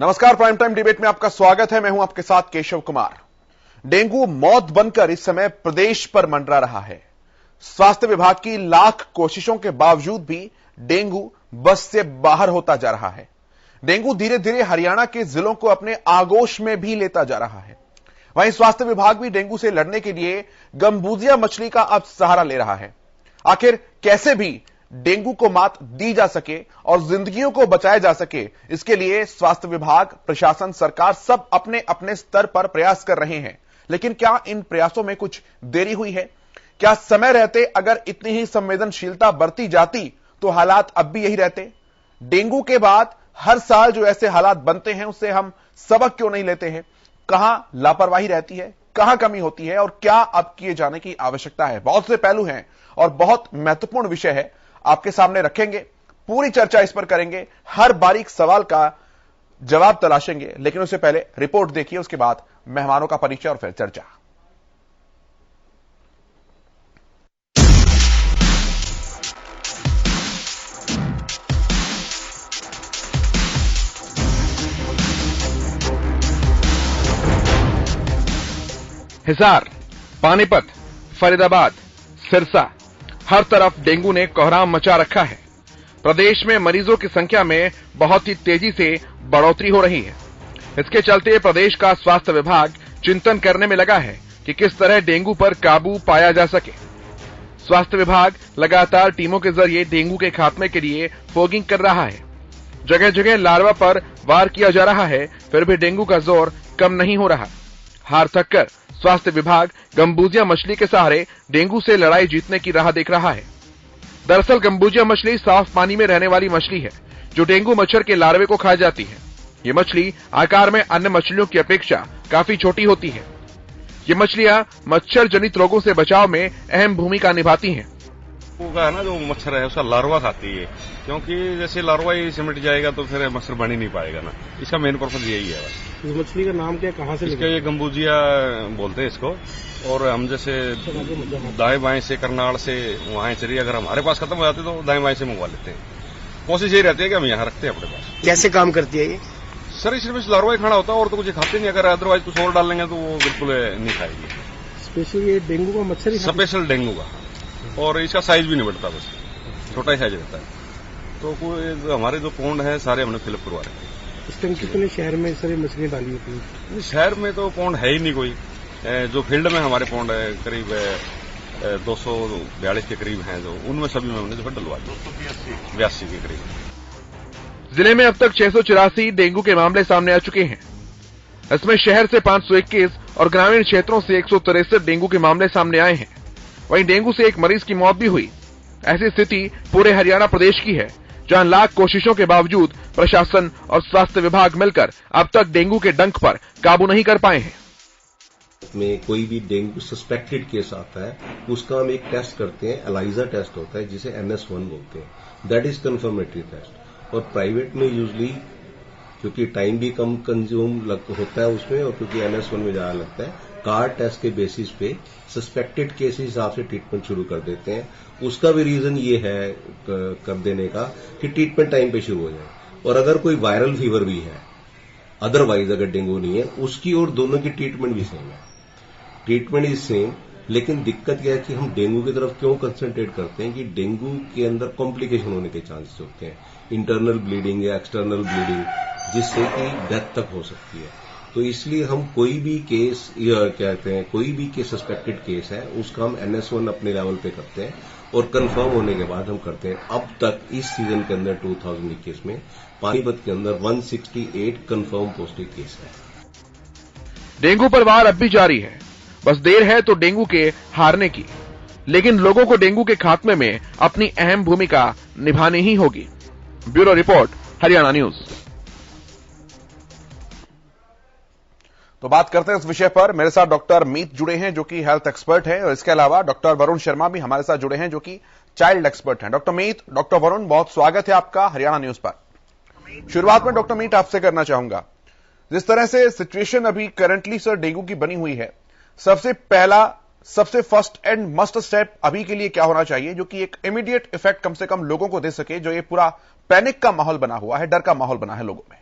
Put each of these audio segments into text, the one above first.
नमस्कार, prime time debate में आपका स्वागत है। मैं हूं आपके साथ केशव कुमार। डेंगू मौत बनकर इस समय प्रदेश पर मंडरा रहा है। स्वास्थ्य विभाग की लाख कोशिशों के बावजूद भी डेंगू बस से बाहर होता जा रहा है। डेंगू धीरे धीरे हरियाणा के जिलों को अपने आगोश में भी लेता जा रहा है। वहीं स्वास्थ्य विभाग भी डेंगू से लड़ने के लिए गंबूजिया मछली का अब सहारा ले रहा है। आखिर कैसे भी डेंगू को मात दी जा सके और जिंदगियों को बचाया जा सके, इसके लिए स्वास्थ्य विभाग, प्रशासन, सरकार सब अपने अपने स्तर पर प्रयास कर रहे हैं। लेकिन क्या इन प्रयासों में कुछ देरी हुई है? क्या समय रहते अगर इतनी ही संवेदनशीलता बरती जाती तो हालात अब भी यही रहते? डेंगू के बाद हर साल जो ऐसे हालात बनते हैं उससे हम सबक क्यों नहीं लेते हैं? कहां लापरवाही रहती है, कहां कमी होती है और क्या अब किए जाने की आवश्यकता है? बहुत से पहलू हैं और बहुत महत्वपूर्ण विषय है, आपके सामने रखेंगे। पूरी चर्चा इस पर करेंगे, हर बारीक सवाल का जवाब तलाशेंगे। लेकिन उससे पहले रिपोर्ट देखिए, उसके बाद मेहमानों का परिचय और फिर चर्चा। हिसार, पानीपत, फरीदाबाद, सिरसा, हर तरफ डेंगू ने कोहराम मचा रखा है। प्रदेश में मरीजों की संख्या में बहुत ही तेजी से बढ़ोतरी हो रही है। इसके चलते प्रदेश का स्वास्थ्य विभाग चिंतन करने में लगा है कि किस तरह डेंगू पर काबू पाया जा सके। स्वास्थ्य विभाग लगातार टीमों के जरिए डेंगू के खात्मे के लिए फॉगिंग कर रहा है। जगह जगह लार्वा पर वार किया जा रहा है, फिर भी डेंगू का जोर कम नहीं हो रहा। हार थक कर स्वास्थ्य विभाग गंबूजिया मछली के सहारे डेंगू से लड़ाई जीतने की राह देख रहा है। दरअसल गंबूजिया मछली साफ पानी में रहने वाली मछली है जो डेंगू मच्छर के लार्वे को खा जाती है। ये मछली आकार में अन्य मछलियों की अपेक्षा काफी छोटी होती है। ये मछलियां मच्छर जनित रोगों से बचाव में अहम भूमिका निभाती हैं। का है ना, जो मच्छर है उसका लार्वा खाती है, क्योंकि जैसे लार्वा ही सिमट जाएगा तो फिर मच्छर बन ही नहीं पाएगा ना। इसका मेन पर्पज यही है बस। इस मछली का नाम क्या, कहाँ से इसका ये गंबूजिया बोलते हैं इसको। और हम जैसे दाएं बाएं से, करनाल से, वहां चलिए, अगर हमारे पास खत्म हो जाते तो दाएं बाएं से मंगवा लेते हैं। कोशिश यही रहती है कि हम यहाँ रखते हैं अपने पास। कैसे काम करती है ये? सर सिर्फ इस लार्वा ही खाना होता है और तो कुछ खाते नहीं। अगर अदरवाइज कुछ और डाल लेंगे तो वो बिल्कुल नहीं खाएगी। स्पेशल ये डेंगू का मच्छर ही स्पेशल डेंगू का, और इसका साइज भी नहीं बढ़ता, बस छोटा ही साइज रहता है। तो कोई हमारे जो पोंड है सारे हमने फिलअप करवा रहे हैं। इस टाइम कितने शहर में सारी मछलियां डाली होती है? शहर में तो पोंड है ही नहीं कोई। जो फील्ड में हमारे पोंड है करीब 242 के करीब हैं, जो उनमें सभी में हमने जो डलवा दी 82 के करीब। जिले में अब तक 684 डेंगू के मामले सामने आ चुके हैं। इसमें शहर से 521 और ग्रामीण क्षेत्रों से 163 डेंगू के मामले सामने आए हैं। वहीं डेंगू से एक मरीज की मौत भी हुई। ऐसी स्थिति पूरे हरियाणा प्रदेश की है, जहां लाख कोशिशों के बावजूद प्रशासन और स्वास्थ्य विभाग मिलकर अब तक डेंगू के डंक पर काबू नहीं कर पाए हैं। में कोई भी डेंगू सस्पेक्टेड केस आता है, उसका हम एक टेस्ट करते हैं, एलाइजा टेस्ट होता है जिसे NS1 बोलते हैं, दैट इज कंफर्मेटरी टेस्ट। और प्राइवेट में यूजली क्योंकि टाइम भी कम कंज्यूम होता है उसमें, और क्योंकि NS1 में ज्यादा लगता है, कार्ड टेस्ट के बेसिस पे सस्पेक्टेड केस के हिसाब से ट्रीटमेंट शुरू कर देते हैं। उसका भी रीजन ये है कर देने का कि ट्रीटमेंट टाइम पे शुरू हो जाए। और अगर कोई वायरल फीवर भी है, अदरवाइज अगर डेंगू नहीं है, उसकी और दोनों की ट्रीटमेंट भी सेम है। ट्रीटमेंट इज सेम, लेकिन दिक्कत यह है कि हम डेंगू की तरफ क्यों कंसंट्रेट करते हैं कि डेंगू के अंदर कॉम्प्लिकेशन होने के चांसेस होते हैं, इंटरनल ब्लीडिंग या एक्सटर्नल ब्लीडिंग, जिससे कि डेथ तक हो सकती है। तो इसलिए हम कोई भी केस कोई भी केस सस्पेक्टेड केस है उसका हम NS1 अपने लेवल पे करते हैं और कंफर्म होने के बाद हम करते हैं। अब तक इस सीजन के अंदर 2021 में पानीपत के अंदर 168 कंफर्म पॉजिटिव केस है। डेंगू पर वार अब भी जारी है, बस देर है तो डेंगू के हारने की। लेकिन लोगों को डेंगू के खात्मे में अपनी अहम भूमिका निभानी ही होगी। Bureau report, Haryana news. तो बात करते हैं इस विषय पर। मेरे साथ डॉक्टर मीत जुड़े हैं जो कि हेल्थ एक्सपर्ट हैं, और इसके अलावा डॉक्टर वरुण शर्मा भी हमारे साथ जुड़े हैं जो कि चाइल्ड एक्सपर्ट हैं। डॉक्टर मीत, डॉक्टर वरुण, बहुत स्वागत है आपका हरियाणा न्यूज पर। शुरुआत में डॉक्टर मीत आपसे करना चाहूंगा, जिस तरह से सिचुएशन अभी करंटली सर डेंगू की बनी हुई है, सबसे पहला, सबसे फर्स्ट एंड मस्ट स्टेप अभी के लिए क्या होना चाहिए जो कि एक इमीडिएट इफेक्ट कम से कम लोगों को दे सके, जो ये पूरा पैनिक का माहौल बना हुआ है, डर का माहौल बना है लोगों में?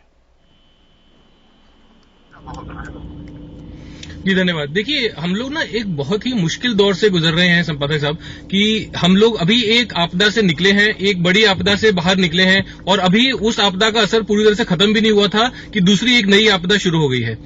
जी धन्यवाद। देखिए, हम लोग ना एक बहुत ही मुश्किल दौर से गुजर रहे हैं संपादक साहब, कि हम लोग अभी एक आपदा से निकले हैं, एक बड़ी आपदा से बाहर निकले हैं, और अभी उस आपदा का असर पूरी तरह से खत्म भी नहीं हुआ था कि दूसरी एक नई आपदा शुरू हो गई है।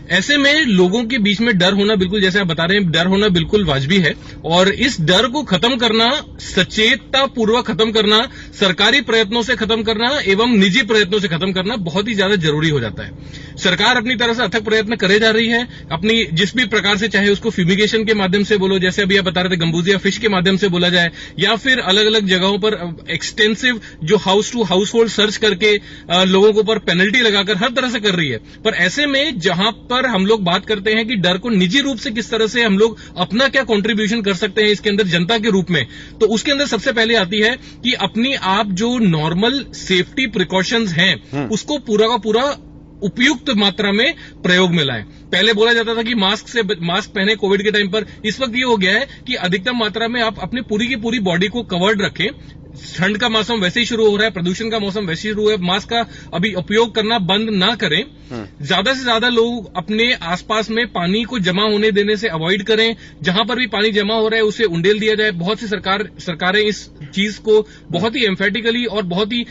ऐसे में लोगों के बीच में डर होना, बिल्कुल जैसे आप बता रहे हैं, डर होना बिल्कुल वाजिबी है, और इस डर को खत्म करना, सचेतता पूर्वक खत्म करना, सरकारी प्रयत्नों से खत्म करना एवं निजी प्रयत्नों से खत्म करना बहुत ही ज्यादा जरूरी हो जाता है। सरकार अपनी तरफ से अथक प्रयत्न करे जा रही है, अपनी जिस भी प्रकार से, चाहे उसको फ्यूमिगेशन के माध्यम से बोलो, जैसे अभी आप बता रहे थे गंबूजिया फिश के माध्यम से बोला जाए, या फिर अलग अलग जगहों पर एक्सटेंसिव जो house to house hold search करके लोगों के ऊपर पेनल्टी लगाकर हर तरह से कर रही है। पर ऐसे में जहां पर हम लोग बात करते हैं कि डर को निजी रूप से किस तरह से हम लोग अपना क्या कंट्रीब्यूशन कर सकते हैं इसके अंदर जनता के रूप में, तो उसके अंदर सबसे पहले आती है कि अपनी आप जो नॉर्मल सेफ्टी प्रिकॉशंस हैं उसको पूरा का पूरा उपयुक्त मात्रा में प्रयोग में लाएं। पहले बोला जाता था कि मास्क पहने कोविड के टाइम पर, इस वक्त ये हो गया है कि अधिकतम मात्रा में आप अपनी पूरी की पूरी बॉडी को कवर्ड रखें। ठंड का मौसम वैसे ही शुरू हो रहा है, प्रदूषण का मौसम वैसे ही शुरू है, मास्क का अभी उपयोग करना बंद ना करें। ज्यादा से ज्यादा लोग अपने आसपास में पानी को जमा होने देने से अवॉइड करें, जहां पर भी पानी जमा हो रहा है उसे उंडेल दिया जाए। बहुत सी सरकारें इस चीज को बहुत ही एम्फेटिकली और बहुत ही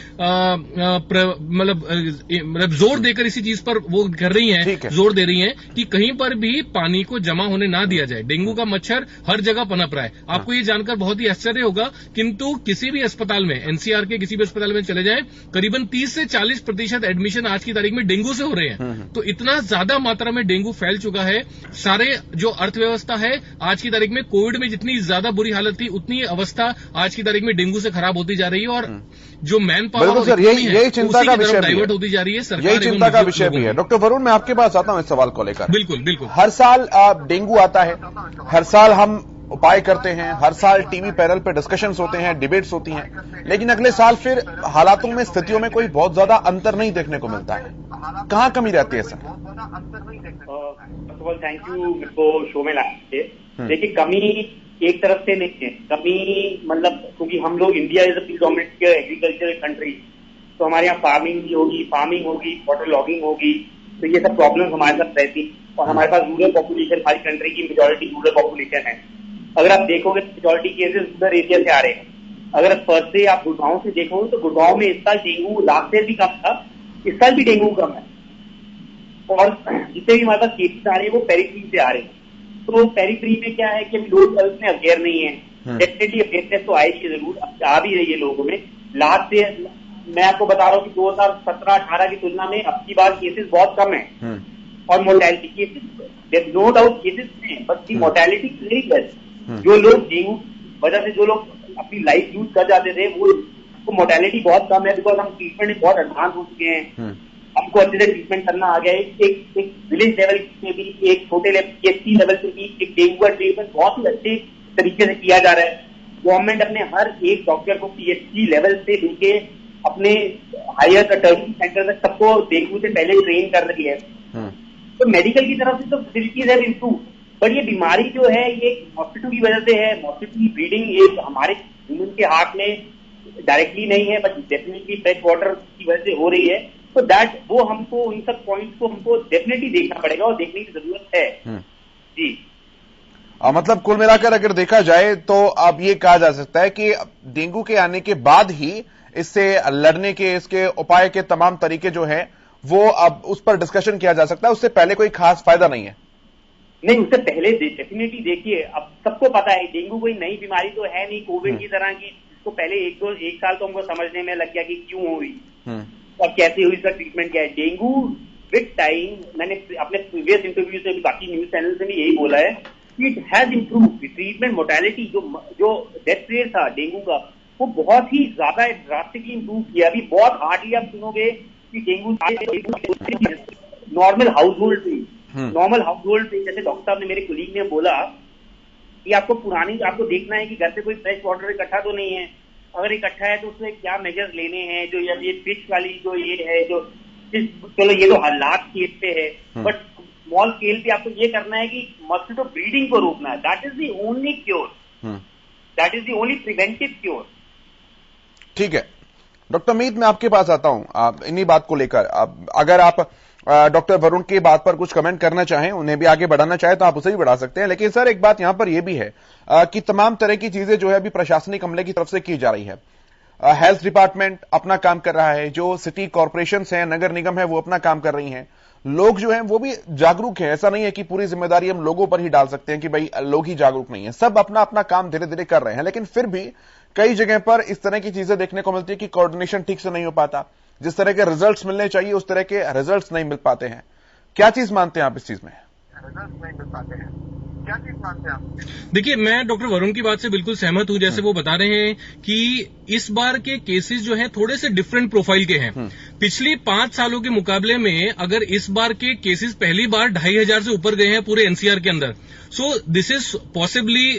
मतलब जोर देकर इसी चीज पर वो कर रही हैं, जोर दे रही हैं कि कहीं पर भी पानी को जमा होने ना दिया जाए। डेंगू का मच्छर हर जगह पनप रहा है, आपको ये जानकर बहुत ही आश्चर्य होगा, किंतु किसी भी अस्पताल में, एनसीआर के किसी भी अस्पताल में चले जाएं, करीबन 30 से 40% एडमिशन आज की तारीख में डेंगू से हो रहे हैं। तो इतना ज्यादा मात्रा में डेंगू फैल चुका है। सारे जो अर्थव्यवस्था है आज की तारीख में, कोविड में जितनी ज्यादा बुरी हालत थी उतनी अवस्था आज की तारीख में डेंगू से खराब होती जा रही है, और जो मैन पावर सर, यही चिंता का विषय डाइवर्ट होती जा रही है। यही चिंता का विषय भी है। डॉक्टर वरुण, मैं आपके पास आता हूं इस सवाल को लेकर। बिल्कुल। हर साल डेंगू आता है, हर साल हम उपाय करते हैं, हर साल टीवी पैनल पे डिस्कशंस होते हैं, डिबेट्स होती हैं, लेकिन अगले साल फिर हालातों में, स्थितियों में कोई बहुत ज्यादा अंतर नहीं देखने को मिलता है। कहां कमी रहती है sir? First of all thank you मेरे को शो में लाने से। देखिए, कमी एक तरफ से नहीं है, कमी मतलब क्योंकि हम लोग, India is a predominant agricultural country, तो हमारे यहाँ फार्मिंग होगी, वाटर लॉगिंग होगी, तो ये सब प्रॉब्लम हमारे साथ रहती। और हमारे पास रूरल पॉपुलेशन, हमारी कंट्री की मेजॉरिटी रूरल पॉपुलेशन है। अगर आप देखोगे मेजॉरिटी केसेस रूरल एरिया से आ रहे हैं। अगर फर्स्ट से आप गुड़गांव से देखोगे तो गुड़गांव में इस साल डेंगू लास्ट ईयर भी कम था, इस साल भी डेंगू कम है, और जितने भी हमारे पास केसेस आ रहे हैं वो पेरिफेरी से आ रहे हैं। तो पेरिफेरी में क्या है कि अभी लोग हेल्थ में अवेयर नहीं है, डेफिनेटली अवेयरनेस तो आएगी जरूर, आ भी रही है लोगों में। लास्ट से मैं आपको बता रहा हूँ कि 2017-18 की तुलना में अब की बार केसेस बहुत कम है, और mortality cases, no doubt cases हैं, but the mortality very less. जो लोग डेंगू वजह से जो लोग अपनी लाइफ यूज कर जाते थे वो मोर्टेलिटी बहुत कम है, बिकॉज हम ट्रीटमेंट में बहुत एडवांस हो चुके हैं। हमको अच्छे से ट्रीटमेंट करना आ गया है। एक विलेज लेवल पे भी, एक छोटे लेवल PHC लेवल पे भी एक डेंगू का ट्रीटमेंट बहुत ही अच्छे तरीके से किया जा रहा है। गवर्नमेंट अपने हर एक डॉक्टर को PHC लेवल से लेके अपने हायर टर्निंग सेंटर तक सबको डेंगू से पहले ट्रेन कर रही है। तो मेडिकल की तरफ से तो फैसिलिटीज है इम्प्रूव, पर ये बीमारी जो है ये मॉस्किटो की वजह से है। मॉस्किटो की ब्रीडिंग एक हमारे ह्यूमन के हाथ में डायरेक्टली नहीं है, बट डेफिनेटली फ्रेश वाटर की वजह से हो रही है। तो दैट वो हमको इन सब पॉइंट्स को हमको डेफिनेटली देखना पड़ेगा और देखने की जरूरत है। जी मतलब कुल मिलाकर अगर देखा जाए तो अब ये कहा जा सकता है कि डेंगू के आने के बाद ही इससे लड़ने के, इसके उपाय के तमाम तरीके जो हैं वो अब उस पर डिस्कशन किया जा सकता है, उससे पहले कोई खास फायदा नहीं है। नहीं, उससे पहले डेफिनेटली देखिए, अब सबको पता है डेंगू कोई नई बीमारी तो है नहीं कोविड की तरह की। इसको पहले एक साल तो हमको समझने में लग गया कि क्यों हुई और कैसे हुई, इसका ट्रीटमेंट क्या है। डेंगू विद टाइम, मैंने अपने प्रीवियस इंटरव्यू से भी, बाकी न्यूज चैनल से भी यही बोला है कि it has improve treatment. Mortality जो डेथ रेट था डेंगू का वो बहुत ही ज्यादा ड्रास्टिकली इम्प्रूव किया। अभी बहुत हार्डली आप सुनोगे कि डेंगू नॉर्मल हाउस होल्ड पे, जैसे डॉक्टर साहब ने, मेरे कोलीग ने बोला कि आपको देखना है कि घर पे कोई फ्रेश वाटर इकट्ठा तो नहीं है। अगर इकट्ठा है तो उसमें क्या मेजर्स लेने हैं, जो ये फिश वाली जो ये है, जो चलो ये तो हालात स्केल पे है, बट स्मॉल स्केल पे आपको ये करना है कि मॉस्किटो ब्रीडिंग को रोकना है। That is the only cure, that is the only preventive cure. ठीक है डॉक्टर मीत, मैं आपके पास आता हूं। आप इन्हीं बात को लेकर, अगर आप डॉक्टर वरुण की बात पर कुछ कमेंट करना चाहें, उन्हें भी आगे बढ़ाना चाहे तो आप उसे भी बढ़ा सकते हैं। लेकिन सर एक बात यहां पर यह भी है कि तमाम तरह की चीजें जो है अभी प्रशासनिक अमले की तरफ से की जा रही है। हेल्थ डिपार्टमेंट अपना काम कर रहा है, जो सिटी कॉर्पोरेशंस हैं, नगर निगम है, वो अपना काम कर रही हैं, लोग जो हैं वो भी जागरूक हैं। ऐसा नहीं है कि पूरी जिम्मेदारी हम लोगों पर ही डाल सकते हैं कि भाई लोग ही जागरूक नहीं है, सब अपना अपना काम धीरे धीरे कर रहे हैं। लेकिन फिर भी कई जगह पर इस तरह की चीजें देखने को मिलती है कि कोऑर्डिनेशन ठीक से नहीं हो पाता, जिस तरह के रिजल्ट्स मिलने चाहिए उस तरह के रिजल्ट्स नहीं मिल पाते हैं। क्या चीज मानते हैं आप इस चीज में? देखिए, मैं डॉक्टर वरुण की बात से बिल्कुल सहमत हूं। जैसे वो बता रहे हैं कि इस बार के केसेस जो है थोड़े से डिफरेंट प्रोफाइल के हैं। पिछली 5 सालों के मुकाबले में अगर इस बार के केसेस पहली बार 2500 से ऊपर गए हैं पूरे एनसीआर के अंदर, so this is possibly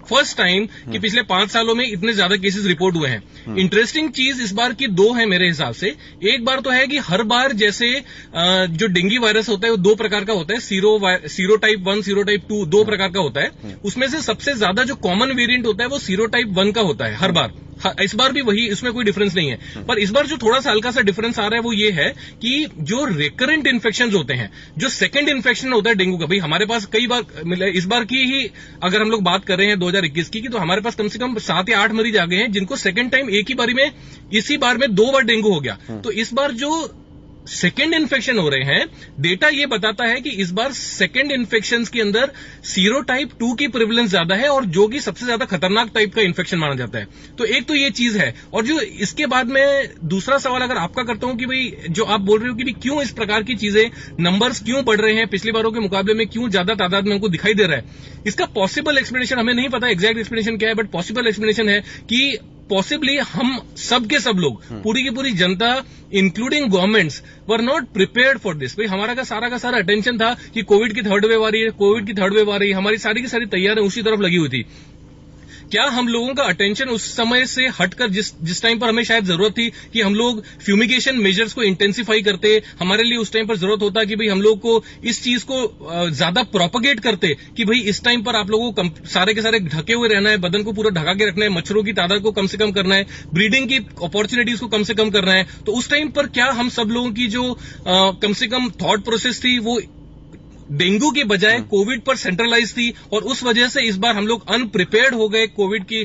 first time कि पिछले 5 सालों में इतने ज्यादा केसेस रिपोर्ट हुए हैं। इंटरेस्टिंग चीज इस बार की 2 है मेरे हिसाब से। एक बार तो है कि हर बार जैसे जो डेंगू वायरस होता है वो 2 प्रकार का होता है, सीरो टाइप 1, सीरो टाइप 2, 2 प्रकार का होता है। उसमें से सबसे ज्यादा जो कॉमन वेरिएंट होता है वो सीरो टाइप 1 का होता है हर बार। इस बार भी वही, इसमें कोई डिफरेंस नहीं है। पर इस बार जो थोड़ा सा हल्का सा डिफरेंस आ रहा है वो ये है कि जो रिकरेंट इन्फेक्शन होते हैं, जो सेकंड इन्फेक्शन होता है डेंगू का, भाई हमारे पास कई बार, इस बार की ही अगर हम लोग बात कर रहे हैं 2021 की, तो हमारे पास कम से कम 7 या 8 मरीज आ गए हैं जिनको सेकंड टाइम एक ही बारी में, इसी बार में 2 बार डेंगू हो गया। तो इस बार जो सेकेंड इन्फेक्शन हो रहे हैं, डेटा ये बताता है कि इस बार सेकेंड इन्फेक्शन के अंदर सीरो टाइप 2 की प्रिवलेंस ज्यादा है, और जो कि सबसे ज्यादा खतरनाक टाइप का इन्फेक्शन माना जाता है। तो एक तो ये चीज है। और जो इसके बाद में दूसरा सवाल अगर आपका करता हूं कि भाई जो आप बोल रहे हो कि भाई क्यों इस प्रकार की चीजें, नंबर्स क्यों बढ़ रहे हैं, पिछली बारों के मुकाबले में क्यों ज्यादा तादाद में हमको दिखाई दे रहा है, इसका पॉसिबल एक्सप्लेनेशन हमें नहीं पता एग्जैक्ट एक्सप्लेनेशन क्या है, बट पॉसिबल एक्सप्लेनेशन है कि पॉसिबली हम सब के सब लोग, पूरी की पूरी जनता including governments were not prepared for this. भाई हमारा का सारा अटेंशन था कि कोविड की थर्ड वेव आ रही है, कोविड की थर्ड वेव आ रही है, हमारी सारी की सारी तैयारियां उसी तरफ लगी हुई थी। क्या हम लोगों का अटेंशन उस समय से हटकर जिस टाइम पर हमें शायद जरूरत थी कि हम लोग फ्यूमिगेशन मेजर्स को इंटेंसिफाई करते, हमारे लिए उस टाइम पर जरूरत होता कि भाई हम लोग को इस चीज को ज्यादा प्रोपगेट करते कि भाई इस टाइम पर आप लोगों को सारे के सारे ढके हुए रहना है, बदन को पूरा ढका के रखना है, मच्छरों की तादाद को कम से कम करना है, ब्रीडिंग की अपॉर्चुनिटीज को कम से कम करना है। तो उस टाइम पर क्या हम सब लोगों की जो कम से कम थॉट प्रोसेस थी वो डेंगू के बजाय कोविड पर सेंट्रलाइज थी, और उस वजह से इस बार हम लोग अनप्रिपेयर्ड हो गए कोविड की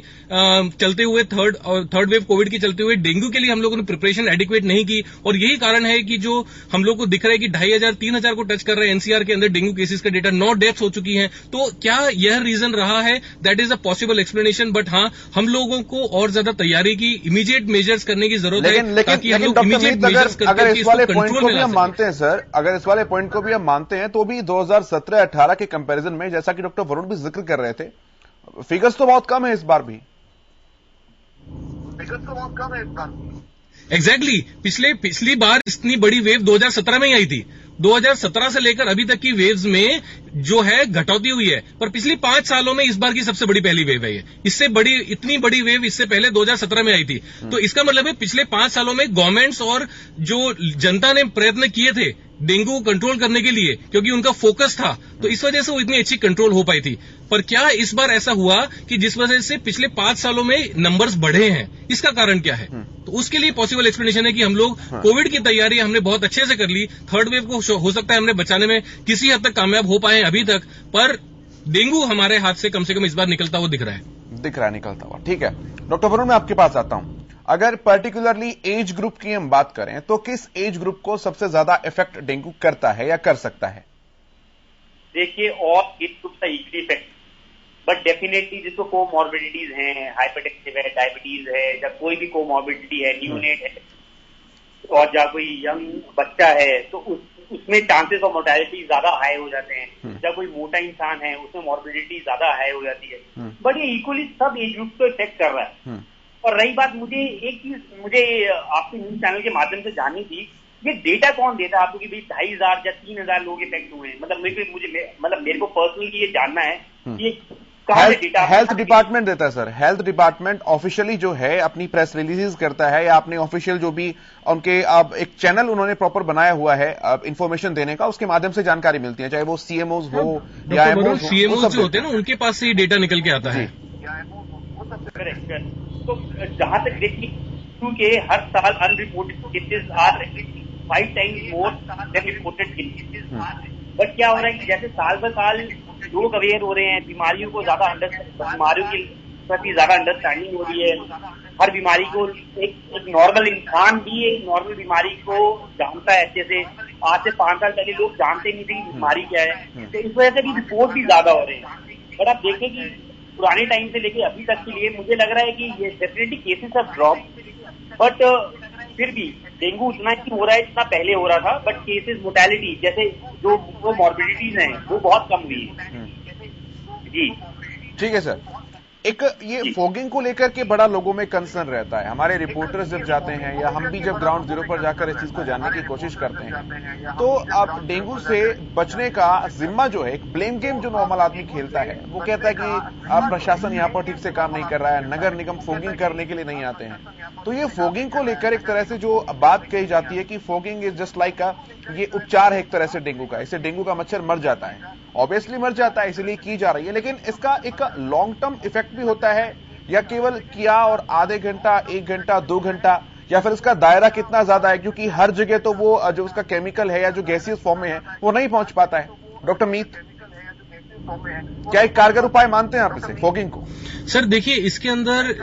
चलते हुए, थर्ड वेव कोविड की चलते हुए डेंगू के लिए हम लोगों ने प्रिपरेशन एडिक्वेट नहीं की। और यही कारण है कि जो हम लोग को दिख रहा है कि 2500-3000 को टच कर रहा है एनसीआर के अंदर डेंगू केसेस का डेटा, 9 डेथ्स हो चुकी हैं। तो क्या यह रीजन रहा है? That is a possible explanation. But हाँ, हम लोगों को और ज्यादा तैयारी की, इमीडिएट मेजर्स करने की जरूरत है, ताकि हम लोग इमीडिएट मेजर्स करके इसको कंट्रोल में ला सकें। मानते हैं सर, अगर इस वाले पॉइंट को भी हम मानते हैं तो भी 2017-18 के कंपैरिजन में, जैसा कि डॉक्टर वरुण भी जिक्र कर रहे थे, फिगर्स तो बहुत कम है इस बार भी। एग्जैक्टली पिछली बार इतनी बड़ी वेव 2017 में ही आई थी। 2017 से लेकर अभी तक की वेव्स में जो है घटौती हुई है, पर पिछली 5 सालों में इस बार की सबसे बड़ी पहली वेव है ये। इससे बड़ी, इतनी बड़ी वेव इससे पहले 2017 में आई थी। तो इसका मतलब है पिछले 5 सालों में गवर्नमेंट्स और जो जनता ने प्रयत्न किए थे डेंगू को कंट्रोल करने के लिए, क्योंकि उनका फोकस था, तो इस वजह से वो इतनी अच्छी कंट्रोल हो पाई थी। पर क्या इस बार ऐसा हुआ कि जिस वजह से पिछले 5 सालों में नंबर्स बढ़े हैं, इसका कारण क्या है? तो उसके लिए पॉसिबल एक्सप्लेनेशन है कि हम लोग कोविड की तैयारी हमने बहुत अच्छे से कर ली, थर्ड वेव को हो सकता है हमने बचाने में किसी हद तक कामयाब हो पाए अभी तक, पर डेंगू हमारे हाथ से कम इस बार निकलता हुआ दिख रहा है। निकलता हुआ। ठीक है डॉक्टर वरुण, मैं आपके पास आता हूं। अगर पर्टिकुलरली एज ग्रुप की हम बात करें तो किस एज ग्रुप को सबसे ज्यादा इफेक्ट डेंगू करता है या कर सकता है? देखिए, और एज ग्रुप का इक्वली इफेक्ट, बट डेफिनेटली जिसको कोमॉर्बिडिटीज हैं, हाइपरटेंसिव है, डायबिटीज है, या कोई भी कोमॉर्बिडिटी है, न्यूनेट है, और या कोई यंग बच्चा है, तो उसमें चांसेस ऑफ मोर्टेलिटी ज्यादा हाई हो जाते हैं। जब कोई मोटा इंसान है उसमें मॉर्बिडिटी ज्यादा हाई हो जाती है। बट ये इक्वली सब एज ग्रुप को इफेक्ट कर रहा है। और रही बात, मुझे एक चीज मुझे आपके न्यूज चैनल के माध्यम से जाननी थी, ये डेटा कौन देता है आपको कि भाई 2500 या 3000 लोग इफेक्ट हुए हैं? मतलब मेरे को पर्सनली ये जानना है कि हेल्थ डिपार्टमेंट देता है सर। हेल्थ डिपार्टमेंट ऑफिशियली जो है अपनी प्रेस रिलीजेस करता है, या अपने ऑफिशियल जो भी उनके अब एक चैनल उन्होंने प्रॉपर बनाया हुआ है इंफॉर्मेशन देने का, उसके माध्यम से जानकारी मिलती है, चाहे वो सीएमओज हो या सीएमओ जो होते हैं ना, उनके पास से डेटा निकल के आता है। तो जहां तक देखिए, क्योंकि हर साल unreported cases are 5 times more than reported क्या हो रहा है कि जैसे साल ब साल लोग अवेयर हो रहे हैं, बीमारियों को बीमारियों के प्रति ज्यादा अंडरस्टैंडिंग हो रही है। हर बीमारी को एक नॉर्मल इंसान भी एक नॉर्मल बीमारी को जानता है अच्छे से। आज से 5 साल पहले लोग जानते नहीं थे कि बीमारी क्या है, तो इस वजह से भी रिपोर्ट भी ज्यादा हो रहे हैं। बट आप देखें कि पुराने टाइम से लेके अभी तक के लिए मुझे लग रहा है कि ये definitely cases of drop, but फिर भी डेंगू उतना ही हो रहा है जितना पहले हो रहा था। बट केसेस मोर्टेलिटी जैसे जो वो मॉर्बिडिटीज हैं वो बहुत कम हुई है। जी ठीक है सर। एक ये फॉगिंग को लेकर के बड़ा लोगों में कंसर्न रहता है। हमारे रिपोर्टर्स जब जाते हैं या हम भी जब ग्राउंड जीरो पर जाकर इस चीज को जानने की कोशिश करते हैं, तो अब डेंगू से बचने का जिम्मा जो है, एक ब्लेम गेम जो नॉर्मल आदमी खेलता है, वो कहता है कि अब प्रशासन यहाँ पर ठीक से काम नहीं कर रहा है, नगर निगम फॉगिंग करने के लिए नहीं आते हैं। तो ये फॉगिंग को लेकर एक तरह से जो बात कही जाती है कि फॉगिंग इज जस्ट लाइक ये उपचार है एक तरह से डेंगू का, इससे डेंगू का मच्छर मर जाता है। ऑब्वियसली मर जाता है, इसलिए की जा रही है, लेकिन इसका एक लॉन्ग टर्म इफेक्ट भी होता है या केवल किया और आधे घंटा, 1 घंटा, 2 घंटा, या फिर इसका दायरा कितना ज्यादा है, क्योंकि हर जगह तो वो जो उसका केमिकल है या जो गैसियस फॉर्म में है वो नहीं पहुंच पाता है। डॉक्टर मीत, क्या एक कारगर उपाय मानते हैं आप इसे, फॉगिंग को? सर देखिए, इसके अंदर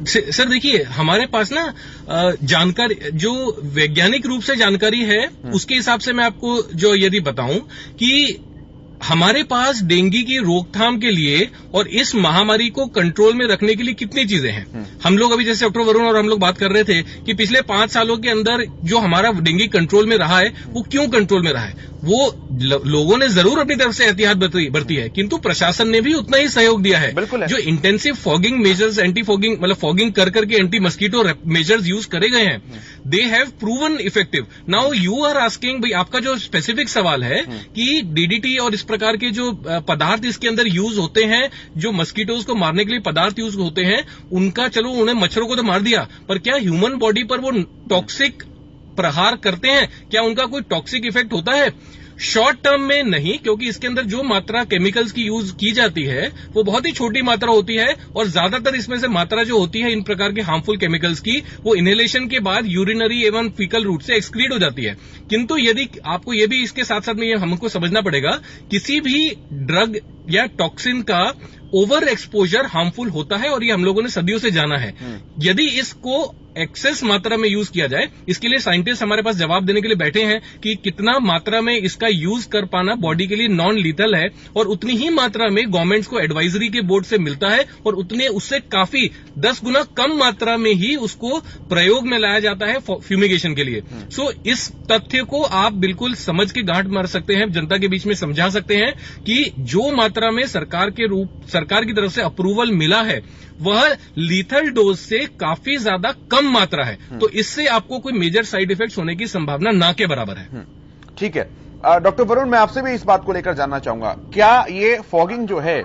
सर देखिए, हमारे पास ना जानकारी जो वैज्ञानिक रूप से जानकारी है उसके हिसाब से मैं आपको जो यदि बताऊं कि हमारे पास डेंगू की रोकथाम के लिए और इस महामारी को कंट्रोल में रखने के लिए कितनी चीजें हैं। हम लोग अभी जैसे डॉक्टर वरुण और हम लोग बात कर रहे थे कि पिछले 5 सालों के अंदर जो हमारा डेंगू कंट्रोल में रहा है वो क्यों कंट्रोल में रहा है। वो लोगों ने जरूर अपनी तरफ से एहतियात बरती है, किंतु प्रशासन ने भी उतना ही सहयोग दिया है। जो intensive fogging measures, anti fogging मतलब फॉगिंग कर करके एंटी मस्कीटो मेजर्स यूज करे गए हैं, they have proven effective. Now you are asking, भाई आपका जो स्पेसिफिक सवाल है कि डीडीटी और इस प्रकार के जो पदार्थ इसके अंदर यूज होते हैं, जो मस्कीटोज को मारने के लिए पदार्थ यूज होते हैं, उनका चलो उन्हें मच्छरों को तो मार दिया, पर क्या ह्यूमन बॉडी पर वो टॉक्सिक प्रहार करते हैं? क्या उनका कोई टॉक्सिक इफेक्ट होता है? शॉर्ट टर्म में नहीं, क्योंकि इसके अंदर जो मात्रा केमिकल्स की यूज की जाती है वो बहुत ही छोटी मात्रा होती है, और ज्यादातर इसमें से मात्रा जो होती है इन प्रकार के हार्मफुल केमिकल्स की, वो इनहेलेशन के बाद यूरिनरी एवं फीकल रूट से एक्सक्रीट हो जाती है। किंतु यदि आपको ये भी इसके साथ साथ में ये हमको समझना पड़ेगा, किसी भी ड्रग या टॉक्सिन का ओवर एक्सपोजर हार्मफुल होता है, और ये हम लोगों ने सदियों से जाना है। यदि इसको एक्सेस मात्रा में यूज किया जाए, इसके लिए साइंटिस्ट हमारे पास जवाब देने के लिए बैठे हैं कि कितना मात्रा में इसका यूज कर पाना बॉडी के लिए नॉन लीथल है, और उतनी ही मात्रा में गवर्नमेंट्स को एडवाइजरी के बोर्ड से मिलता है, और उतने उससे काफी 10 गुना कम मात्रा में ही उसको प्रयोग में लाया जाता है फ्यूमिगेशन के लिए। सो इस तथ्य को आप बिल्कुल समझ के गांठ मार सकते हैं, जनता के बीच में समझा सकते हैं कि जो मात्रा में सरकार की तरफ से अप्रूवल मिला है वह लीथल डोज से काफी ज्यादा कम मात्रा है, तो इससे आपको कोई मेजर साइड इफेक्ट्स होने की संभावना ना के बराबर है। ठीक है। डॉक्टर वरुण, मैं आपसे भी इस बात को लेकर जानना चाहूंगा, क्या ये फॉगिंग जो है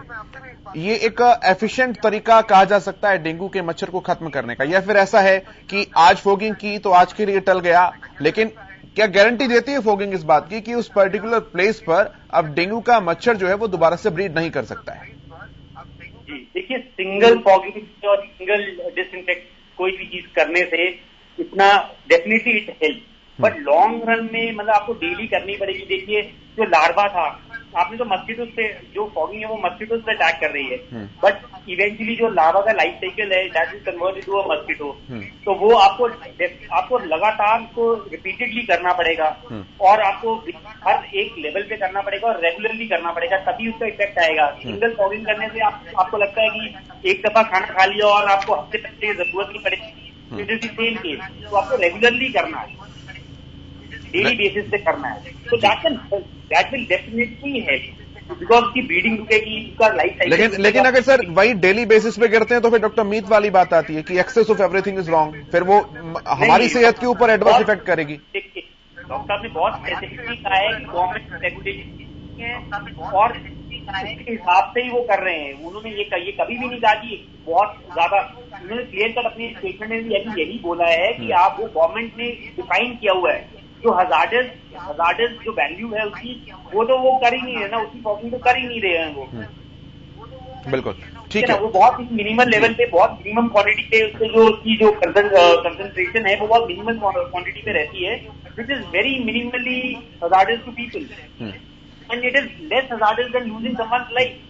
ये एक एफिशिएंट तरीका कहा जा सकता है डेंगू के मच्छर को खत्म करने का, या फिर ऐसा है कि आज फॉगिंग की तो आज के लिए टल गया, लेकिन क्या गारंटी देती है फॉगिंग इस बात की कि उस पर्टिकुलर प्लेस पर अब डेंगू का मच्छर जो है वो दोबारा से ब्रीड नहीं कर सकता है? देखिए, सिंगल फॉगिंग और सिंगल डिसइंफेक्ट कोई भी चीज करने से इतना definitely it help, but long run में मतलब आपको डेली करनी पड़ेगी। देखिए, जो लार्वा था, आपने तो मस्कीटो से जो फॉगिंग है वो मस्कीटो से अटैक कर रही है, बट इवेंचुअली जो लार्वा का लाइफ साइकिल है that is converted to a mosquito, तो वो आपको लगातार उसको रिपीटेडली करना पड़ेगा, और आपको हर एक लेवल पे करना पड़ेगा और रेगुलरली करना पड़ेगा, तभी उसका इफेक्ट आएगा। सिंगल फॉगिंग करने से आपको लगता है कि एक दफा खाना खा लिया और आपको हफ्ते तक की जरूरत नहीं पड़ेगी, it is the same case. तो आपको रेगुलरली करना है, डेली बेसिस पे करना है, तो that will definitely help, because की ब्रीडिंग रुकेगी, उसका लाइफ साइकिल। लेकिन अगर सर वही डेली बेसिस पे करते हैं तो फिर डॉक्टर मीत वाली बात आती है कि excess of everything is wrong, फिर वो हमारी सेहत के ऊपर एडवर्स इफेक्ट करेगी। डॉक्टर साहब ने बहुत स्पेसिफिकली कहा है कि गवर्नमेंट रेगुलेशन है और उसके हिसाब से ही वो कर रहे हैं। उन्होंने ये कभी भी नहीं कहा कि बहुत ज्यादा, उन्होंने क्लियर कट अपनी स्टेटमेंट में यही बोला है कि आप वो गवर्नमेंट ने डिफाइन किया हुआ है, जो हजार्डस जो वैल्यू है उसकी, वो तो वो कर ही नहीं रहे ना, उसकी फॉगिंग तो कर ही नहीं रहे हैं वो। बिल्कुल ठीक है, वो बहुत ही मिनिमम लेवल पे, बहुत मिनिमम क्वांटिटी पे उससे जो उसकी जो कंसंट्रेशन है वो बहुत मिनिमम क्वांटिटी पे रहती है, which is very minimally hazardous to people. And it is less hazardous than losing someone's life.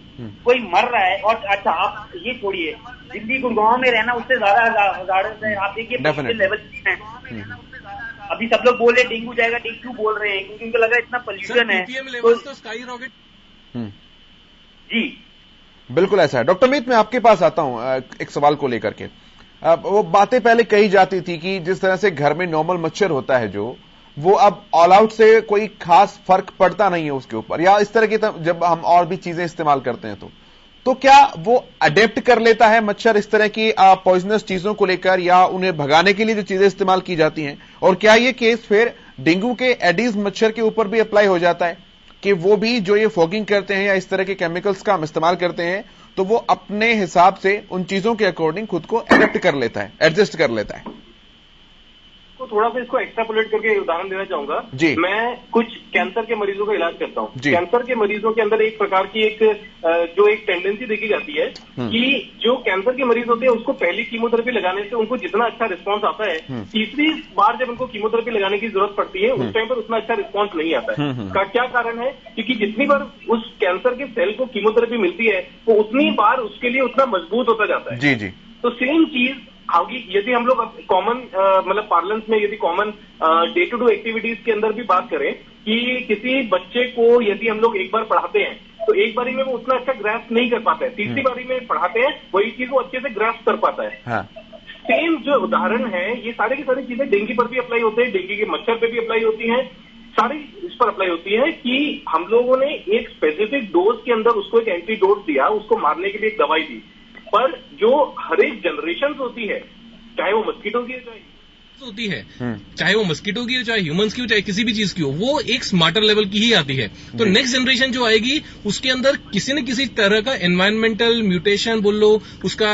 कोई मर रहा है और अच्छा आप ये छोड़िए, दिल्ली गुड़गांव में रहना उससे ज्यादा hazardous है। आप देखिए पोल्यूशन लेवल है, अभी सब लोग बोल रहे डेंगू जाएगा, डेंगू बोल रहे हैं क्योंकि उनको लग रहा है इतना पोल्यूशन है। तो स्काई रॉकेट जी बिल्कुल ऐसा है। डॉक्टर मीत, मैं आपके पास आता हूं एक सवाल को लेकर के। वो बातें पहले कही जाती थी कि जिस तरह से घर में नॉर्मल मच्छर होता है जो, वो अब ऑल आउट से कोई खास फर्क पड़ता नहीं है उसके ऊपर, या इस तरह की जब हम और भी चीजें इस्तेमाल करते हैं तो क्या वो अडेप्ट कर लेता है मच्छर इस तरह की पॉइजनस चीजों को लेकर, या उन्हें भगाने के लिए जो चीजें इस्तेमाल की जाती हैं? और क्या ये केस फिर डेंगू के एडीज मच्छर के ऊपर भी अप्लाई हो जाता है कि वो भी जो ये फॉगिंग करते हैं या इस तरह के केमिकल्स का हम इस्तेमाल करते हैं तो वो अपने हिसाब से उन चीजों के अकॉर्डिंग खुद को एडेप्ट कर लेता है, एडजस्ट कर लेता है? तो थोड़ा सा इसको एक्स्ट्रापोलेट करके उदाहरण देना चाहूंगा जी। मैं कुछ कैंसर के मरीजों का इलाज करता हूँ। जी। कैंसर के मरीजों के अंदर एक प्रकार की जो एक टेंडेंसी देखी जाती है कि जो कैंसर के मरीज होते हैं उसको पहली कीमोथेरेपी लगाने से उनको जितना अच्छा रिस्पॉन्स आता है, तीसरी बार जब उनको कीमोथेरेपी लगाने की जरूरत पड़ती है उस टाइम पर उतना अच्छा रिस्पॉन्स नहीं आता है। का क्या कारण है? क्योंकि जितनी बार उस कैंसर के सेल को कीमोथेरेपी मिलती है वो उतनी बार उसके लिए उतना मजबूत होता जाता है। जी जी। तो सेम चीज होगी यदि हम लोग कॉमन मतलब पार्लेंस में यदि common day to day activities के अंदर भी बात करें कि किसी बच्चे को यदि हम लोग एक बार पढ़ाते हैं तो एक बारी में वो उतना अच्छा ग्रास्प नहीं कर पाता है, तीसरी बारी में पढ़ाते हैं वही चीज वो अच्छे से ग्रास्प कर पाता है। हाँ। सेम जो उदाहरण है ये सारी की सारी चीजें डेंगू पर भी अप्लाई होते हैं, डेंगू के मच्छर पे भी अप्लाई होती हैं, सारी इस पर अप्लाई होती है कि हम लोगों ने एक स्पेसिफिक डोज के अंदर उसको एक एंटीडोट दिया, उसको मारने के लिए एक दवाई दी, पर जो हर एक जनरेशन होती है चाहे वो मस्कीटो की चाहे होती है, चाहे वो मस्कीटो की हो, चाहे ह्यूमंस की हो, चाहे किसी भी चीज की हो, वो एक स्मार्टर लेवल की ही आती है। तो नेक्स्ट जनरेशन जो आएगी उसके अंदर किसी न किसी तरह का एनवायरमेंटल म्यूटेशन बोल लो, उसका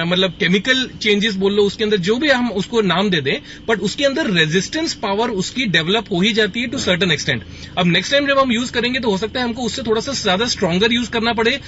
मतलब केमिकल चेंजेस बोल लो, उसके अंदर जो भी हम उसको नाम दे दें, बट उसके अंदर रेजिस्टेंस पावर उसकी डेवलप हो ही जाती है टू सर्टन एक्सटेंट। अब नेक्स्ट टाइम जब हम यूज करेंगे तो हो सकता है हमको उससे थोड़ा सा ज्यादा स्ट्रॉन्गर यूज करना पड़े,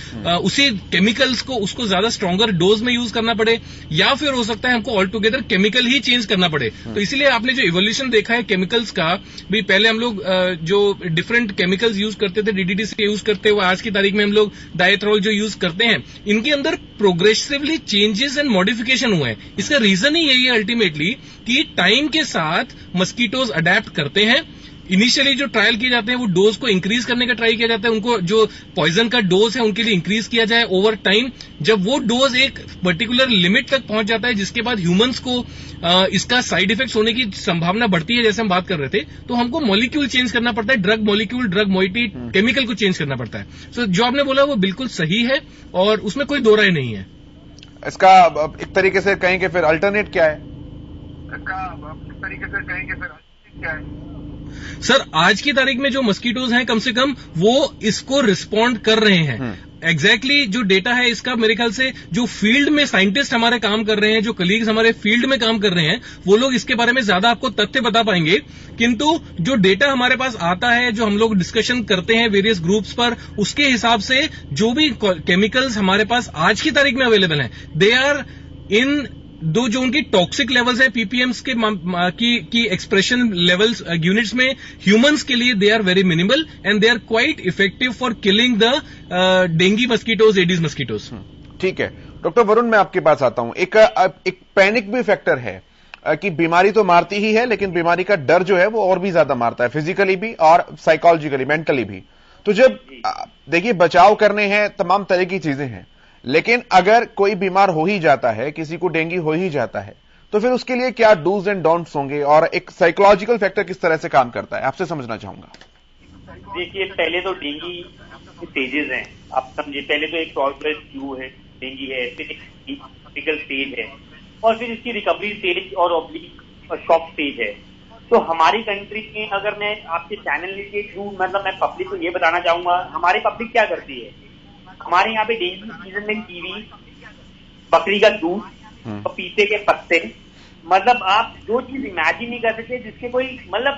उसी केमिकल्स को उसको ज्यादा स्ट्रॉन्गर डोज में यूज करना पड़े, या फिर हो सकता है हमको ऑल टुगेदर केमिकल ही चेंज करना पड़े। तो इसलिए आपने जो इवोल्यूशन देखा है केमिकल्स का भी, पहले हम लोग जो डिफरेंट केमिकल्स यूज करते थे, डीडीटी से यूज करते हुए आज की तारीख में हम लोग डायथ्रोल जो यूज करते हैं, इनके अंदर प्रोग्रेसिवली चेंजेस एंड मॉडिफिकेशन हुए हैं। इसका रीजन ही यही है अल्टीमेटली कि टाइम के साथ मस्कीटोज अडेप्ट करते हैं। इनिशियली जो ट्रायल किए जाते हैं वो डोज को इंक्रीज करने का ट्राई किया जाता है, उनको जो पॉइजन का डोज है उनके लिए इंक्रीज किया जाए ओवर टाइम। जब वो डोज एक पर्टिकुलर लिमिट तक पहुंच जाता है जिसके बाद ह्यूमंस को इसका साइड इफेक्ट्स होने की संभावना बढ़ती है, जैसे हम बात कर रहे थे, तो हमको मॉलिक्यूल चेंज करना पड़ता है, drug molecule, drug moiety, chemical को चेंज करना पड़ता है। सो जो आपने बोला वो बिल्कुल सही है और उसमें कोई दो राय नहीं है। इसका एक तरीके से कहेंगे फिर अल्टरनेट क्या है? सर आज की तारीख में जो मस्कीटोज हैं कम से कम वो इसको रिस्पॉन्ड कर रहे हैं। एग्जैक्टली जो डेटा है इसका मेरे ख्याल से जो फील्ड में साइंटिस्ट हमारे काम कर रहे हैं, जो कलीग्स हमारे फील्ड में काम कर रहे हैं, वो लोग इसके बारे में ज्यादा आपको तथ्य बता पाएंगे। किंतु जो डेटा हमारे पास आता है, जो हम लोग डिस्कशन करते हैं वेरियस ग्रुप्स पर, उसके हिसाब से जो भी केमिकल्स हमारे पास आज की तारीख में अवेलेबल हैं, दे आर इन दो जो उनकी टॉक्सिक लेवल्स है पीपीएम्स के की एक्सप्रेशन लेवल्स यूनिट्स में ह्यूमंस के लिए they are very minimal and they are quite effective for killing the dengue mosquitoes, Aedes mosquitoes. ठीक है डॉक्टर वरुण, मैं आपके पास आता हूं। एक पैनिक भी फैक्टर है कि बीमारी तो मारती ही है, लेकिन बीमारी का डर जो है वो और भी ज्यादा मारता है, फिजिकली भी और साइकोलॉजिकली, मेंटली भी। तो जब देखिए बचाव करने हैं, तमाम तरह की चीजें हैं, लेकिन अगर कोई बीमार हो ही जाता है, किसी को डेंगू हो ही जाता है, तो फिर उसके लिए क्या डूज एंड डोंट्स होंगे और एक साइकोलॉजिकल फैक्टर किस तरह से काम करता है, आपसे समझना चाहूंगा। देखिए पहले तो डेंगू के स्टेजेस हैं, आप समझिए। पहले तो एक टॉर्चरस फ्लू है, डेंगू है, फिर एक क्रिटिकल स्टेज है और फिर इसकी रिकवरी स्टेज और ऑब्लिक और शॉक स्टेज है। तो हमारी कंट्री में अगर मैं आपके चैनल के थ्रू मतलब मैं पब्लिक को ये बताना चाहूंगा, हमारी पब्लिक क्या करती है, हमारे यहाँ पे डेंगू सीजन में कीवी, बकरी का दूध, पपीते के पत्ते, मतलब आप जो चीज इमेजिन नहीं कर सकते जिसके कोई मतलब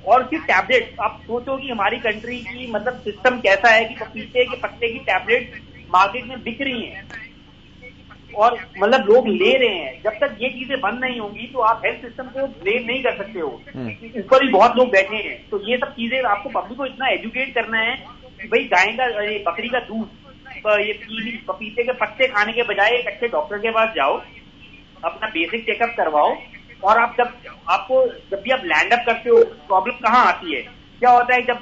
और फिर टैबलेट। आप सोचो कि हमारी कंट्री की मतलब सिस्टम कैसा है कि पपीते के पत्ते की टैबलेट मार्केट में बिक रही है और मतलब लोग ले रहे हैं। जब तक ये चीजें बंद नहीं होंगी तो आप हेल्थ सिस्टम को ब्लेम नहीं कर सकते हो। ऊपर भी बहुत लोग बैठे हैं, तो ये सब चीजें आपको पब्लिक को इतना एजुकेट करना है कि भाई गाय का बकरी का दूध, ये पपीते के पत्ते खाने के बजाय एक अच्छे डॉक्टर के पास जाओ, अपना बेसिक चेकअप करवाओ। और आप जब भी आप लैंड अप करते हो, प्रॉब्लम कहाँ आती है, क्या होता है जब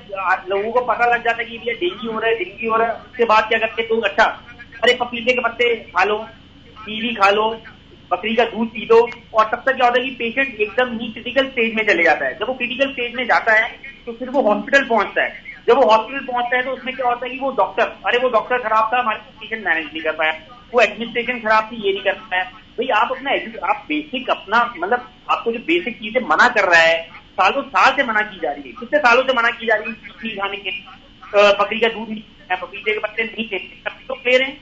लोगों को पता लग जाता है कि भैया डेंगू हो रहा है, उसके बाद क्या करते हैं लोग, अच्छा अरे पपीते के पत्ते खा लो, कीवी खा लो, बकरी का दूध पी लो। और तब तक क्या होता है कि पेशेंट एकदम ही क्रिटिकल स्टेज में चले जाता है। जब वो क्रिटिकल स्टेज में जाता है तो फिर वो हॉस्पिटल पहुंचता है। जब वो हॉस्पिटल पहुंचता है तो उसमें क्या होता है कि वो डॉक्टर खराब था, हमारे पेशेंट मैनेज नहीं कर पाया, वो एडमिनिस्ट्रेशन खराब थी, ये नहीं कर पाया। भाई आप बेसिक अपना मतलब आपको जो बेसिक चीजें मना कर रहा है, सालों साल से मना की जा रही है, कितने सालों से मना की जा रही है खाने के, बकरी का दूध नहीं, पपीते के पत्ते नहीं लेते, सब तो ले रहे हैं।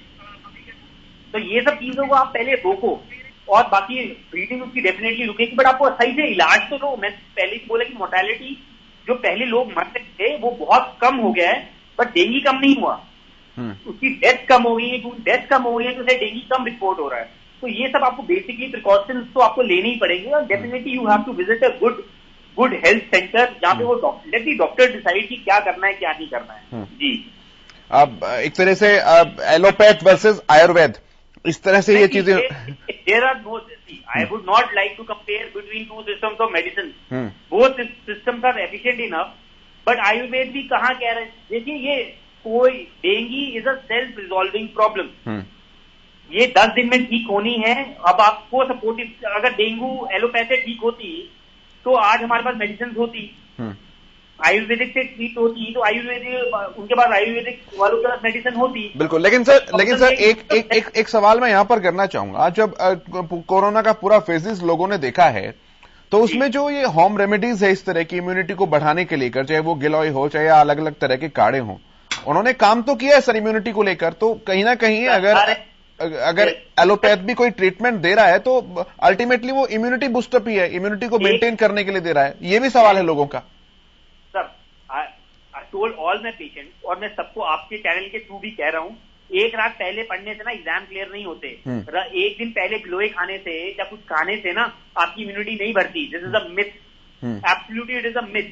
तो ये सब चीजों को आप पहले रोको, और बाकी ब्रीडिंग उसकी डेफिनेटली रुकेगी, बट आपको सही से इलाज तो लो। मैं पहले ही बोला कि मोर्टेलिटी जो पहले लोग मरते थे वो बहुत कम हो गया है, बट डेंगू कम नहीं हुआ, उसकी डेथ कम हो गई है। डेथ कम हो गई है तो डेंगू कम रिपोर्ट हो रहा है। तो ये सब आपको बेसिकली प्रिकॉशंस तो आपको लेने ही पड़ेंगे, और definitely you have to visit a good health centre जहाँ पे वो डॉक्टर डिसाइड की क्या करना है क्या नहीं करना है। जी, अब एक तरह से एलोपैथ वर्सेस आयुर्वेद, इस तरह से ये चीजें there are no, I would not like to compare between two systems of medicine, both systems are efficient enough, but Ayurveda भी कहाँ कह रहे हैं। देखिए ये कोई dengue is a self resolving problem, ये 10 दिन में ठीक होनी है। अब आपको सपोर्टिव, अगर डेंगू एलोपैथी ठीक होती तो आज हमारे पास मेडिसिन होती, आयुर्वेदिक से ट्रीट होती तो आयुर्वेदिक उनके पास आयुर्वेदिक वालों के पास मेडिसिन होती। बिल्कुल, लेकिन सर एक सवाल मैं यहां पर करना चाहूंगा। जब कोरोना का पूरा फेजेस लोगों ने देखा है तो उसमें जो ये होम रेमेडीज है इस तरह की इम्यूनिटी को बढ़ाने के लेकर, चाहे वो गिलोय हो चाहे अलग अलग तरह के काढ़े हों, उन्होंने काम तो किया है सर इम्यूनिटी को लेकर। तो कहीं ना कहीं अगर एलोपैथ भी कोई ट्रीटमेंट दे रहा है तो अल्टीमेटली वो इम्यूनिटी बूस्टअप ही है, इम्यूनिटी को मेंटेन करने के लिए दे रहा है। ये भी सवाल है लोगों का। Sir I told all my patients, और मैं सबको आपके चैनल के थ्रू भी कह रहा हूं, एक रात पहले पढ़ने से ना एग्जाम क्लियर नहीं होते। एक दिन पहले गिलोय खाने से या कुछ खाने से ना आपकी इम्यूनिटी नहीं बढ़ती। This is a myth, absolutely it is a myth,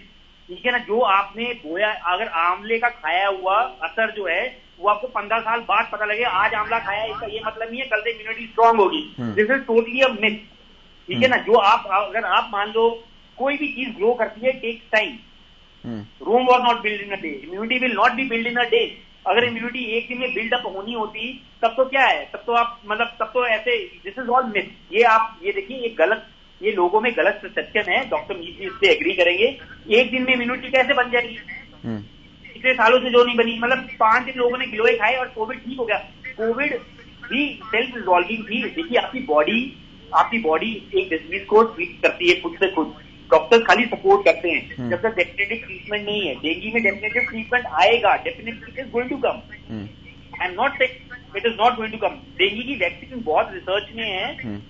ठीक है ना। जो आपने बोया, अगर आंवले का खाया हुआ असर जो है वो आपको 15 साल बाद पता लगे, आज आंवला खाया इसका ये मतलब नहीं है कल से इम्यूनिटी स्ट्रांग होगी। This is totally a myth, ठीक है ना। जो अगर आप मान लो कोई भी चीज ग्रो करती है, takes time. Rome was not build in a day, immunity will not be build in a day. अगर इम्यूनिटी एक दिन में बिल्डअप होनी होती तब तो क्या है, तब तो आप मतलब तब तो ऐसे, दिस इज ऑल मिथ। ये आप ये देखिए, ये गलत, ये लोगों में गलत परसेप्शन है। डॉक्टर मीत भी इससे एग्री करेंगे। एक दिन में इम्यूनिटी कैसे बन जाएगी, इतने सालों से जो नहीं बनी। मतलब 5 दिन लोगों ने गिलोय खाए और कोविड ठीक हो गया। कोविड भी सेल्फ रिजॉल्विंग थी। देखिए आपकी बॉडी एक डिजीज को ट्रीट करती है खुद से खुद, डॉक्टर खाली सपोर्ट करते हैं। जब तक डेफिनेटिव ट्रीटमेंट नहीं है, डेंगू में डेफिनेटिव ट्रीटमेंट आएगा, definitely it is going to come. I am not saying it is not going to come. Dengue की वैक्सीन बहुत रिसर्च में है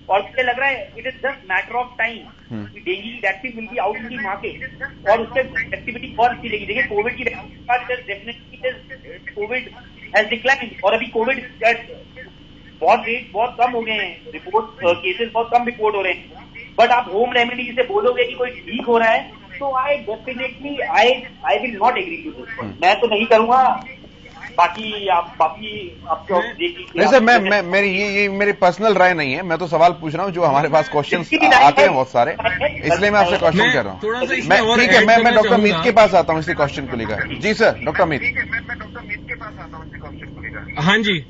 और मुझे लग रहा है it is just matter of time कि डेंगू की vaccine will be out in the market और उससे एक्टिविटी बहुत अच्छी रहेगी। देखिए कोविड की वैक्सीन के बाद डेफिनेटली कोविड हैज डिक्लाइन, और अभी कोविड बहुत कम हो गए हैं, केसेस बहुत कम रिपोर्ट हो रहे हैं। बट आप होम रेमेडी से बोलोगे कि कोई ठीक हो रहा है तो I will not agree to this. मैं तो नहीं करूंगा, बाकी आपको नहीं सर, मैं मेरी पर्सनल राय नहीं है। मैं तो सवाल पूछ रहा हूँ, जो हमारे पास क्वेश्चंस आते हैं बहुत सारे, इसलिए मैं आपसे क्वेश्चन कर रहा हूँ। ठीक है, मैं डॉक्टर मीत के पास आता हूँ इसी क्वेश्चन को लेकर। जी सर, डॉक्टर मीत। हाँ जी,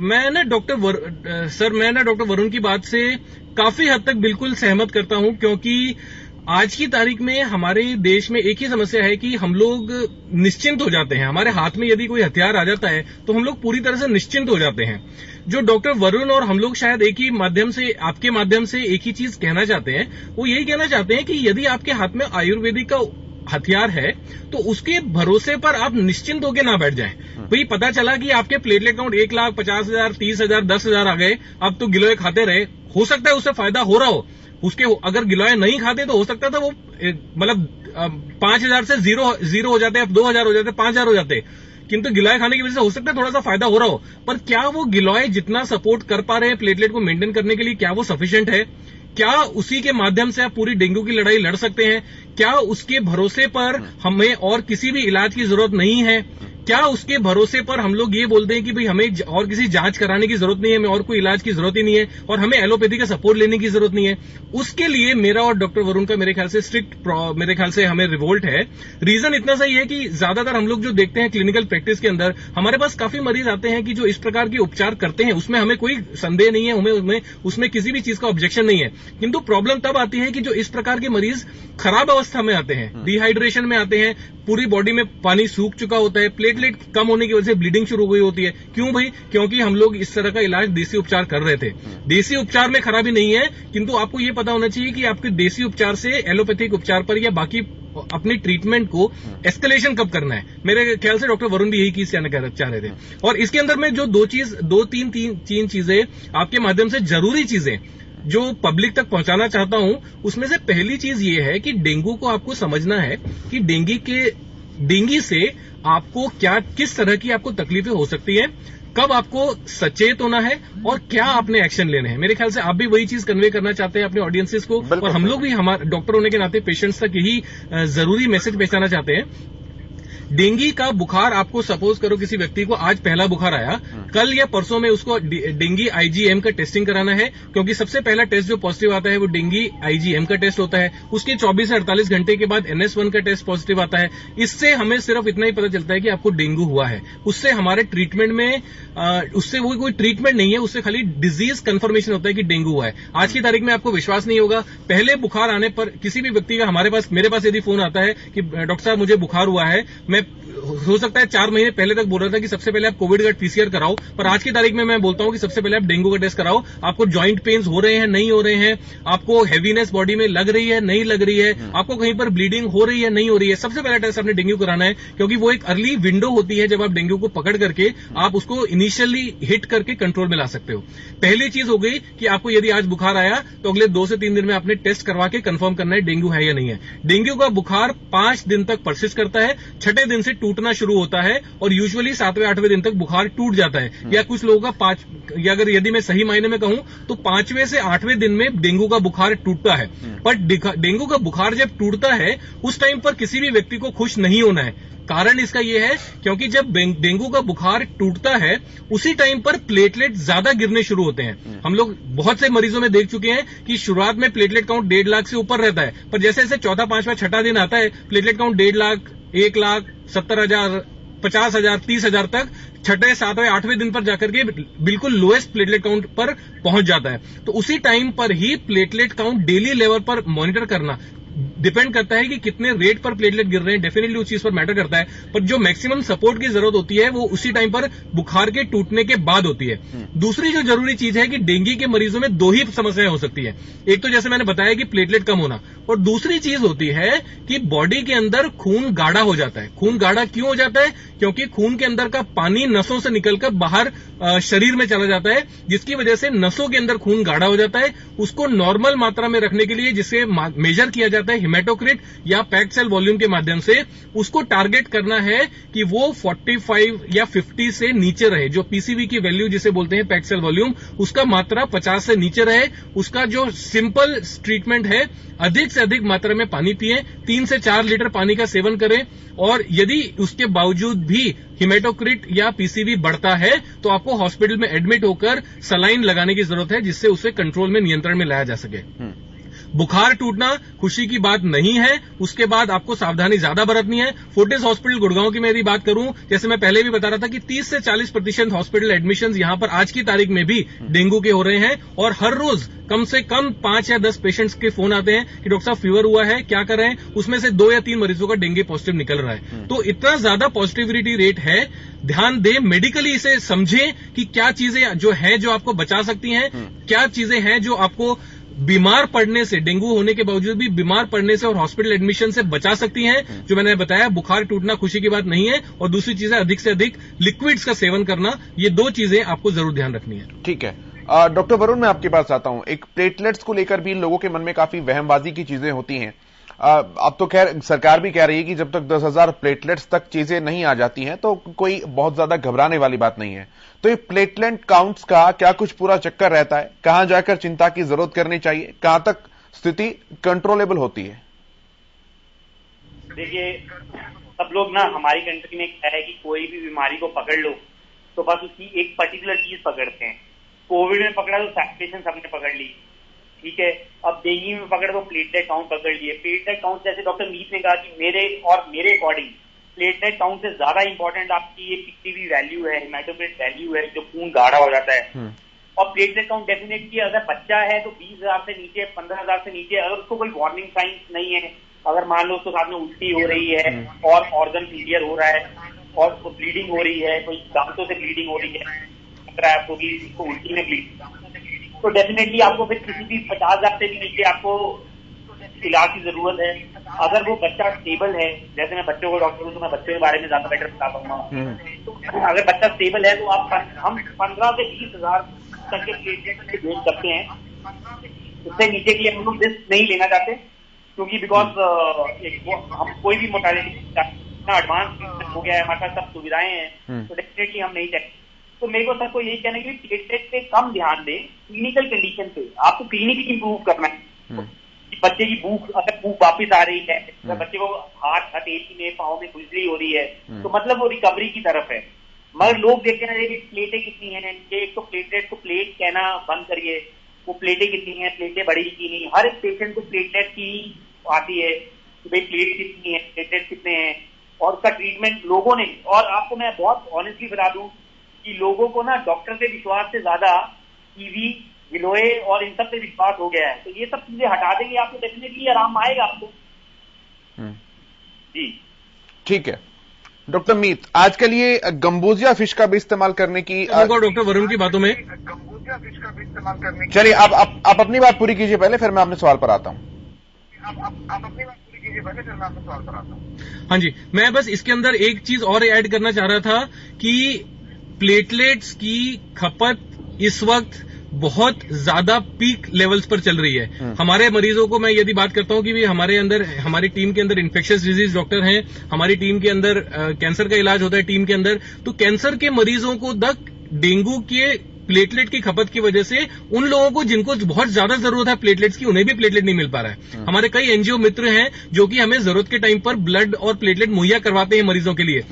मैं ना डॉक्टर वरुण की बात से काफी हद तक बिल्कुल सहमत करता हूं, क्योंकि आज की तारीख में हमारे देश में एक ही समस्या है कि हम लोग निश्चिंत हो जाते हैं। हमारे हाथ में यदि कोई हथियार आ जाता है तो हम लोग पूरी तरह से निश्चिंत हो जाते हैं। जो डॉक्टर वरुण और हम लोग शायद एक ही माध्यम से, आपके माध्यम से एक ही चीज कहना चाहते हैं, वो यही कहना चाहते हैं कि यदि आपके हाथ में आयुर्वेदिक का हथियार है तो उसके भरोसे पर आप निश्चिंत होकर ना बैठ जाएं। भाई पता चला कि आपके प्लेटलेट काउंट 1,50,000, 30,000, 10,000 आ गए, अब तो गिलोय खाते रहे, हो सकता है उससे फायदा हो रहा हो। उसके अगर गिलोय नहीं खाते तो हो सकता था वो मतलब 5,000 से जीरो हो जाते, अब 2,000 हो जाते, 5,000 हो जाते। किंतु गिलोय खाने की वजह से हो सकता है थोड़ा सा फायदा हो रहा हो, पर क्या वो गिलोय जितना सपोर्ट कर पा रहे हैं प्लेटलेट को मेंटेन करने के लिए, क्या वो सफिशिएंट है? क्या उसी के माध्यम से आप पूरी डेंगू की लड़ाई लड़ सकते हैं? क्या उसके भरोसे पर हमें और किसी भी इलाज की जरूरत नहीं है? क्या उसके भरोसे पर हम लोग ये बोलते हैं कि भाई हमें और किसी जांच कराने की जरूरत नहीं है, हमें और कोई इलाज की जरूरत ही नहीं है और हमें एलोपैथी का सपोर्ट लेने की जरूरत नहीं है? उसके लिए मेरा और डॉक्टर वरुण का मेरे ख्याल से स्ट्रिक्ट मेरे ख्याल से हमें रिवोल्ट है। रीजन इतना सही है कि ज्यादातर हम लोग जो देखते हैं क्लिनिकल प्रैक्टिस के अंदर, हमारे पास काफी मरीज आते हैं कि जो इस प्रकार के उपचार करते हैं, उसमें हमें कोई संदेह नहीं है, उसमें किसी भी चीज का ऑब्जेक्शन नहीं है। किंतु प्रॉब्लम तब आती है कि जो इस प्रकार के मरीज खराब अवस्था में आते हैं, डिहाइड्रेशन में आते हैं, पूरी बॉडी में पानी सूख चुका होता है, प्लेटलेट कम होने की वजह से ब्लीडिंग शुरू हो गई होती है। क्यों भाई? क्योंकि हम लोग इस तरह का इलाज देसी उपचार कर रहे थे। देसी उपचार में खराबी नहीं है, किंतु आपको ये पता होना चाहिए कि आपके देसी उपचार से एलोपैथिक उपचार पर या बाकी अपनी ट्रीटमेंट को एस्केलेशन कब करना है। मेरे ख्याल से डॉक्टर वरुण भी यही चीज चाह रहे थे। और इसके अंदर में जो दो तीन चीजें आपके माध्यम से जरूरी चीजें जो पब्लिक तक पहुंचाना चाहता हूं, उसमें से पहली चीज ये है कि डेंगू को आपको समझना है कि डेंगू से आपको किस तरह की आपको तकलीफें हो सकती हैं, कब आपको सचेत होना है और क्या आपने एक्शन लेने हैं। मेरे ख्याल से आप भी वही चीज कन्वे करना चाहते हैं अपने ऑडियंसेस को, और हम लोग भी हमारे डॉक्टर होने के नाते पेशेंट्स तक यही जरूरी मैसेज पहुंचाना चाहते हैं। डेंगू का बुखार, आपको सपोज करो किसी व्यक्ति को आज पहला बुखार आया, कल या परसों में उसको डेंगू आईजीएम का टेस्टिंग कराना है, क्योंकि सबसे पहला टेस्ट जो पॉजिटिव आता है वो डेंगू आईजीएम का टेस्ट होता है। उसके 24 से 48 घंटे के बाद NS1 का टेस्ट पॉजिटिव आता है। इससे हमें सिर्फ इतना ही पता चलता है कि आपको डेंगू हुआ है। उससे हमारे ट्रीटमेंट में उससे वो कोई ट्रीटमेंट नहीं है, उससे खाली डिजीज कंफर्मेशन होता है कि डेंगू हुआ है। आज की तारीख में आपको विश्वास नहीं होगा, पहले बुखार आने पर किसी भी व्यक्ति का मेरे पास यदि फोन आता है कि डॉक्टर साहब मुझे बुखार हुआ है, मैं हो सकता है 4 महीने पहले तक बोल रहा था कि सबसे पहले आप कोविड का PCR कराओ, पर आज की तारीख में मैं बोलता हूं कि सबसे पहले आप डेंगू का टेस्ट कराओ। आपको जॉइंट पेन्स हो रहे हैं, नहीं हो रहे हैं, आपको हैवीनेस बॉडी में लग रही है, नहीं लग रही है, आपको कहीं पर ब्लीडिंग हो रही है, नहीं हो रही है, सबसे पहला टेस्ट आपने डेंगू कराना है, क्योंकि वो एक अर्ली विंडो होती है जब आप डेंगू को पकड़ करके आप उसको इनिशियली हिट करके कंट्रोल में ला सकते हो। पहली चीज हो गई कि आपको यदि आज बुखार आया तो अगले 2 से 3 दिन में आपने टेस्ट करवा के कंफर्म करना है डेंगू है या नहीं है। डेंगू का बुखार 5 दिन तक परसिस्ट करता है, 6ठे दिन से टूटना शुरू होता है और यूजुअली 7वें-8वें दिन तक बुखार टूट जाता है। या कुछ लोगों का यदि मैं सही मायने में कहूं तो 5वें से 8वें दिन में डेंगू का बुखार टूटता है। पर डेंगू का बुखार जब टूटता है उस टाइम पर किसी भी व्यक्ति को खुश नहीं होना है। कारण इसका यह है क्योंकि जब डेंगू का बुखार टूटता है उसी टाइम पर प्लेटलेट ज्यादा गिरने शुरू होते हैं। हम लोग बहुत से मरीजों में देख चुके हैं कि शुरुआत में प्लेटलेट काउंट 1.5 लाख से ऊपर रहता है, पर जैसे जैसे 4था, 5वां, 6ठा दिन आता है प्लेटलेट काउंट 1.5 लाख, 1 लाख, 70,000, 50,000, 30,000 तक 6ठे, 7वें, 8वें दिन पर जाकर के बिल्कुल लोएस्ट प्लेटलेट काउंट पर पहुंच जाता है। तो उसी टाइम पर ही प्लेटलेट काउंट डेली लेवल पर मॉनिटर करना डिपेंड करता है कि कितने रेट पर प्लेटलेट गिर रहे हैं, डेफिनेटली उस चीज पर मैटर करता है। पर जो मैक्सिमम सपोर्ट की जरूरत होती है वो उसी टाइम पर बुखार के टूटने के बाद होती है। दूसरी जो जरूरी चीज है कि डेंगू के मरीजों में 2 ही समस्याएं हो सकती है। एक तो जैसे मैंने बताया कि प्लेटलेट कम होना, और दूसरी चीज होती है कि बॉडी के अंदर खून गाढ़ा हो जाता है। खून गाढ़ा क्यों हो जाता है? क्योंकि खून के अंदर का पानी नसों से निकलकर बाहर शरीर में चला जाता है, जिसकी वजह से नसों के अंदर खून गाढ़ा हो जाता है। उसको नॉर्मल मात्रा में रखने के लिए जिसे मेजर किया जाता है हिमेटोक्रिट या पैक्ड सेल वॉल्यूम के माध्यम से, उसको टारगेट करना है कि वो 45 या 50 से नीचे रहे। जो पीसीवी की वैल्यू जिसे बोलते हैं पैक्ड सेल वॉल्यूम, उसका मात्रा 50 से नीचे रहे। उसका जो सिंपल ट्रीटमेंट है, अधिक से अधिक मात्रा में पानी पिएं, 3 से 4 लीटर पानी का सेवन करें, और यदि उसके बावजूद भी हिमेटोक्रिट या पीसीवी बढ़ता है तो आपको हॉस्पिटल में एडमिट होकर सलाइन लगाने की जरूरत है, जिससे उसे कंट्रोल में, नियंत्रण में लाया जा सके। बुखार टूटना खुशी की बात नहीं है, उसके बाद आपको सावधानी ज्यादा बरतनी है। फोर्टिस हॉस्पिटल गुड़गांव की मैं यदि बात करूं, जैसे मैं पहले भी बता रहा था कि 30 से 40% हॉस्पिटल एडमिशन यहां पर आज की तारीख में भी डेंगू के हो रहे हैं, और हर रोज कम से कम 5 या 10 पेशेंट्स के फोन आते हैं कि डॉक्टर साहब फीवर हुआ है, क्या कर रहे हैं? उसमें से 2 या 3 मरीजों का डेंगू पॉजिटिव निकल रहा है। तो इतना ज्यादा पॉजिटिविटी रेट है, ध्यान दें, मेडिकली इसे समझें कि क्या चीजें जो है जो आपको बचा सकती हैं, क्या चीजें हैं जो आपको बीमार पड़ने से, डेंगू होने के बावजूद भी बीमार पड़ने से और हॉस्पिटल एडमिशन से बचा सकती हैं। जो मैंने बताया, बुखार टूटना खुशी की बात नहीं है, और दूसरी चीज है अधिक से अधिक लिक्विड्स का सेवन करना। ये 2 चीजें आपको जरूर ध्यान रखनी है। ठीक है डॉक्टर वरुण, मैं आपके पास आता हूं। एक प्लेटलेट्स को लेकर भी लोगों के मन में काफी वहमबाजी की चीजें होती हैं। अब तो खैर सरकार भी कह रही है कि जब तक 10,000 प्लेटलेट्स तक चीजें नहीं आ जाती हैं तो कोई बहुत ज्यादा घबराने वाली बात नहीं है। तो ये प्लेटलेट काउंट्स का क्या कुछ पूरा चक्कर रहता है? कहां जाकर चिंता की जरूरत करनी चाहिए? कहां तक स्थिति कंट्रोलेबल होती है? देखिए, सब लोग ना हमारी कंट्री में क्या है कि कोई भी बीमारी को पकड़ लो तो बस उसकी एक पर्टिकुलर चीज पकड़ते हैं। कोविड में पकड़ा तो सैचुरेशन सबने पकड़ ली, ठीक है। अब डेंगू में पकड़ तो प्लेटलेट काउंट पकड़ लिए। प्लेटलेट काउंट जैसे डॉक्टर मीत ने कहा कि मेरे अकॉर्डिंग प्लेटलेट काउंट से ज्यादा इंपॉर्टेंट आपकी ये पीटीवी वैल्यू है, हेमाटोक्रिट वैल्यू है, जो खून गाढ़ा हो जाता है। और प्लेटलेट काउंट डेफिनेटली अगर बच्चा है तो 20,000 से नीचे, 15,000 से नीचे, अगर उसको कोई वार्निंग साइंस नहीं है, अगर मान लो उसके साथ में उल्टी हो रही है और ऑर्गन फेलियर हो रहा है और उसको ब्लीडिंग हो रही है, कोई दांतों से ब्लीडिंग हो रही है, आपको कि इसको उल्टी में ब्लीडिंग, तो डेफिनेटली आपको फिर किसी भी 50,000 से भी नीचे आपको इलाज की जरूरत है। अगर वो बच्चा स्टेबल है, जैसे मैं बच्चों को डॉक्टर हूँ तो मैं बच्चों के बारे में ज्यादा बेटर बता पाऊंगा। अगर बच्चा स्टेबल है तो हम 15 से 20,000 तक के प्लेटलेट भेज सकते हैं। उससे नीचे के लिए हम लोग रिस्क नहीं लेना चाहते, क्योंकि बिकॉज हम कोई भी मोर्टेलिटी इतना एडवांस हो गया है, हमारे पास सब सुविधाएं हैं, तो डेफिनेटली हम नहीं चाहते। तो मेरे को सबको यही कहना है कि प्लेटलेट पे कम ध्यान दें, क्लिनिकल कंडीशन पे। आपको क्लिनिकली इंप्रूव करना है। बच्चे की भूख, अगर भूख वापस आ रही है, अगर बच्चे को हाथ हथेली में, पाँव में खुजली हो रही है, तो मतलब वो रिकवरी की तरफ है। मगर लोग देखते हैं ना, प्लेटें कितनी हैं, एक तो प्लेटलेट को प्लेट कहना बंद करिए, वो प्लेटें कितनी हैं, प्लेटें बड़ी की नहीं। हर एक पेशेंट को प्लेटलेट की आती है कि भाई प्लेट कितनी है, प्लेटलेट कितने हैं, और उसका ट्रीटमेंट लोगों ने, और आपको मैं बहुत ऑनेस्टली बता दूं कि लोगों को ना डॉक्टर पे विश्वास से ज्यादा टीवी, गिलोय और इन सब पे विश्वास हो गया है। तो ये सब चीजें हटा देंगे आपको, डेफिनेटली आराम आएगा आपको। जी ठीक है। डॉक्टर मीत, आजकल ये गंबूजिया फिश का भी इस्तेमाल करने की डॉक्टर वरुण की बातों में चलिए आप अपनी बात पूरी कीजिए पहले, फिर मैं अपने सवाल पर आता हूं। हाँ जी, मैं बस इसके अंदर एक चीज और ऐड करना चाह रहा था कि प्लेटलेट्स की खपत इस वक्त बहुत ज्यादा पीक लेवल्स पर चल रही है। हमारे मरीजों को मैं यदि बात करता हूं कि भी हमारी टीम के अंदर इन्फेक्शियस डिजीज डॉक्टर हैं, हमारी टीम के अंदर कैंसर का इलाज होता है टीम के अंदर, तो कैंसर के मरीजों को तक डेंगू के प्लेटलेट की खपत की वजह से उन लोगों को जिनको बहुत ज्यादा जरूरत है प्लेटलेट्स की, उन्हें भी प्लेटलेट नहीं मिल पा रहा है। हमारे कई एनजीओ मित्र हैं जो कि हमें जरूरत के टाइम पर ब्लड और प्लेटलेट मुहैया करवाते हैं मरीजों के लिए।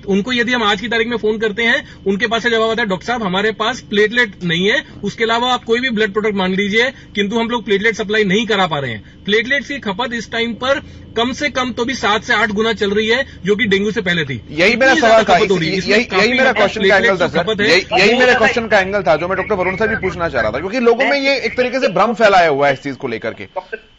उनको यदि हम आज की तारीख में फोन करते हैं, उनके पास से जवाब आता है, डॉक्टर साहब हमारे पास प्लेटलेट नहीं है, उसके अलावा आप कोई भी ब्लड प्रोडक्ट मान लीजिए, किंतु हम लोग प्लेटलेट सप्लाई नहीं करा पा रहे हैं। प्लेटलेट्स की खपत इस टाइम पर कम से कम तो भी 7 से 8 गुना चल रही है, जो कि डेंगू से पहले थी। यही मेरा सवाल था, यही मेरा क्वेश्चन का एंगल था सर, यही मेरे क्वेश्चन का एंगल था जो मैं डॉक्टर वरुण से भी पूछना चाह रहा था, क्योंकि लोगों में ये एक तरीके से भ्रम फैलाया हुआ है इस चीज को लेकर के।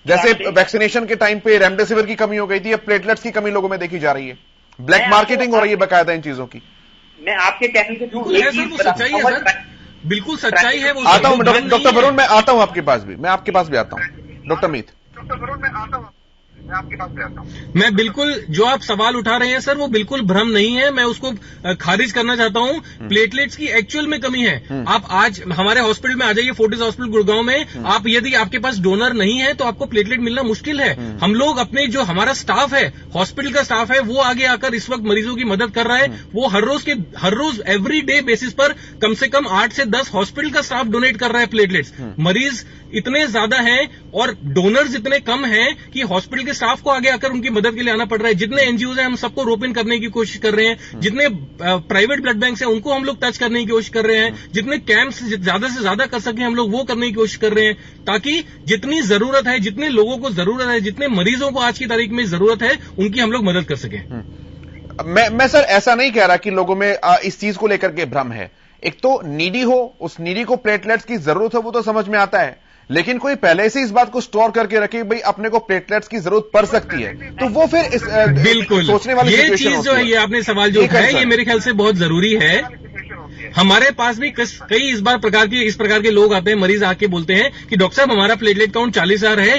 जैसे वैक्सीनेशन के टाइम पे रेमडेसिविर की कमी हो गई थी, अब प्लेटलेट्स की कमी लोगों में देखी जा रही है, ब्लैक मार्केटिंग हो रही है बकायदा इन चीजों की। मैं आपके कहने के थ्रू सच्चाई है सर, बिल्कुल सच्चाई है वो। आता हूं डॉक्टर वरुण, मैं आता हूं आपके पास भी, मैं आपके पास भी आता हूं। डॉक्टर मीत, मैं आपके पास पे आता हूं। मैं बिल्कुल जो आप सवाल उठा रहे हैं सर, वो बिल्कुल भ्रम नहीं है, मैं उसको खारिज करना चाहता हूं। प्लेटलेट्स की एक्चुअल में कमी है। आप आज हमारे हॉस्पिटल में आ जाइए, फोर्टिस हॉस्पिटल गुड़गांव में, आप यदि आपके पास डोनर नहीं है तो आपको प्लेटलेट मिलना मुश्किल है। हम लोग अपने जो हमारा स्टाफ है, हॉस्पिटल का स्टाफ है, वो आगे आकर इस वक्त मरीजों की मदद कर रहा है। वो हर रोज एवरी डे बेसिस पर कम से कम 8 से 10 हॉस्पिटल का स्टाफ डोनेट कर रहा है प्लेटलेट्स। मरीज इतने ज्यादा हैं और डोनर्स इतने कम हैं कि हॉस्पिटल के स्टाफ को आगे आकर उनकी मदद के लिए आना पड़ रहा है। जितने एनजीओ हैं हम सबको रोप इन करने की कोशिश कर रहे हैं, जितने प्राइवेट ब्लड बैंक हैं उनको हम लोग टच करने की कोशिश कर रहे हैं, जितने कैंप्स ज्यादा से ज्यादा कर सकें हम लोग वो करने की कोशिश कर रहे हैं, ताकि जितनी जरूरत है, जितने लोगों को जरूरत है, जितने मरीजों को आज की तारीख में जरूरत है, उनकी हम लोग मदद कर सकें। मैं सर ऐसा नहीं कह रहा कि लोगों में इस चीज को लेकर के भ्रम है। एक तो नीडी हो, उस नीडी को प्लेटलेट्स की जरूरत हो, वो तो समझ में आता है, लेकिन कोई पहले से इस बात को स्टोर करके रखे भाई अपने को प्लेटलेट्स की जरूरत पड़ सकती है, तो वो फिर इस बिल्कुल सोचने वाली ये चीज जो है, ये आपने सवाल जो उठाया, ये मेरे ख्याल से बहुत जरूरी है। हमारे पास भी कई इस प्रकार के लोग आते हैं, मरीज आके बोलते हैं कि डॉक्टर साहब हमारा प्लेटलेट काउंट 40,000 है,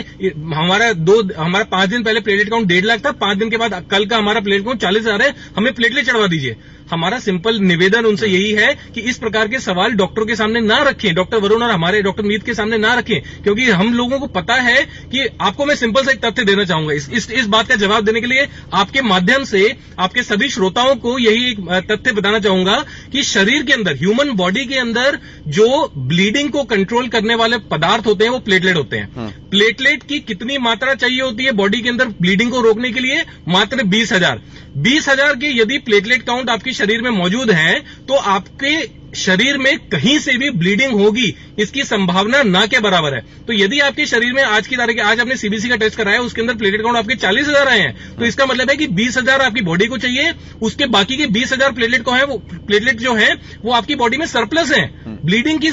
हमारा 5 दिन पहले प्लेटलेट काउंट 1.5 लाख था, 5 दिन के बाद कल का हमारा प्लेटलेट काउंट 40,000 है, हमें प्लेटलेट चढ़वा दीजिए। हमारा सिंपल निवेदन उनसे यही है कि इस प्रकार के सवाल डॉक्टर के सामने ना रखें, डॉक्टर वरुण और हमारे डॉक्टर मीत के सामने ना रखें, क्योंकि हम लोगों को पता है कि आपको मैं सिंपल सा एक तथ्य देना चाहूंगा। इस बात का जवाब देने के लिए आपके माध्यम से आपके सभी श्रोताओं को यही एक तथ्य बताना चाहूंगा कि शरीर के अंदर, ह्यूमन बॉडी के अंदर जो ब्लीडिंग को कंट्रोल करने वाले पदार्थ होते हैं वो प्लेटलेट होते हैं। प्लेटलेट की कितनी मात्रा चाहिए होती है बॉडी के अंदर ब्लीडिंग को रोकने के लिए? मात्र 20,000 के यदि प्लेटलेट काउंट आपके शरीर में मौजूद है तो आपके शरीर में कहीं से भी ब्लीडिंग होगी इसकी संभावना ना के बराबर है। तो यदि आपके शरीर में आज की तारीख आज आपने सीबीसी का टेस्ट कराया, उसके अंदर प्लेटलेट काउंट आपके 40,000 आए हैं, तो इसका मतलब है कि 20,000 आपकी बॉडी को चाहिए, उसके बाकी के 20,000 प्लेटलेट को है, वो प्लेटलेट जो है वो आपकी बॉडी में सरप्लस है, ब्लीडिंग की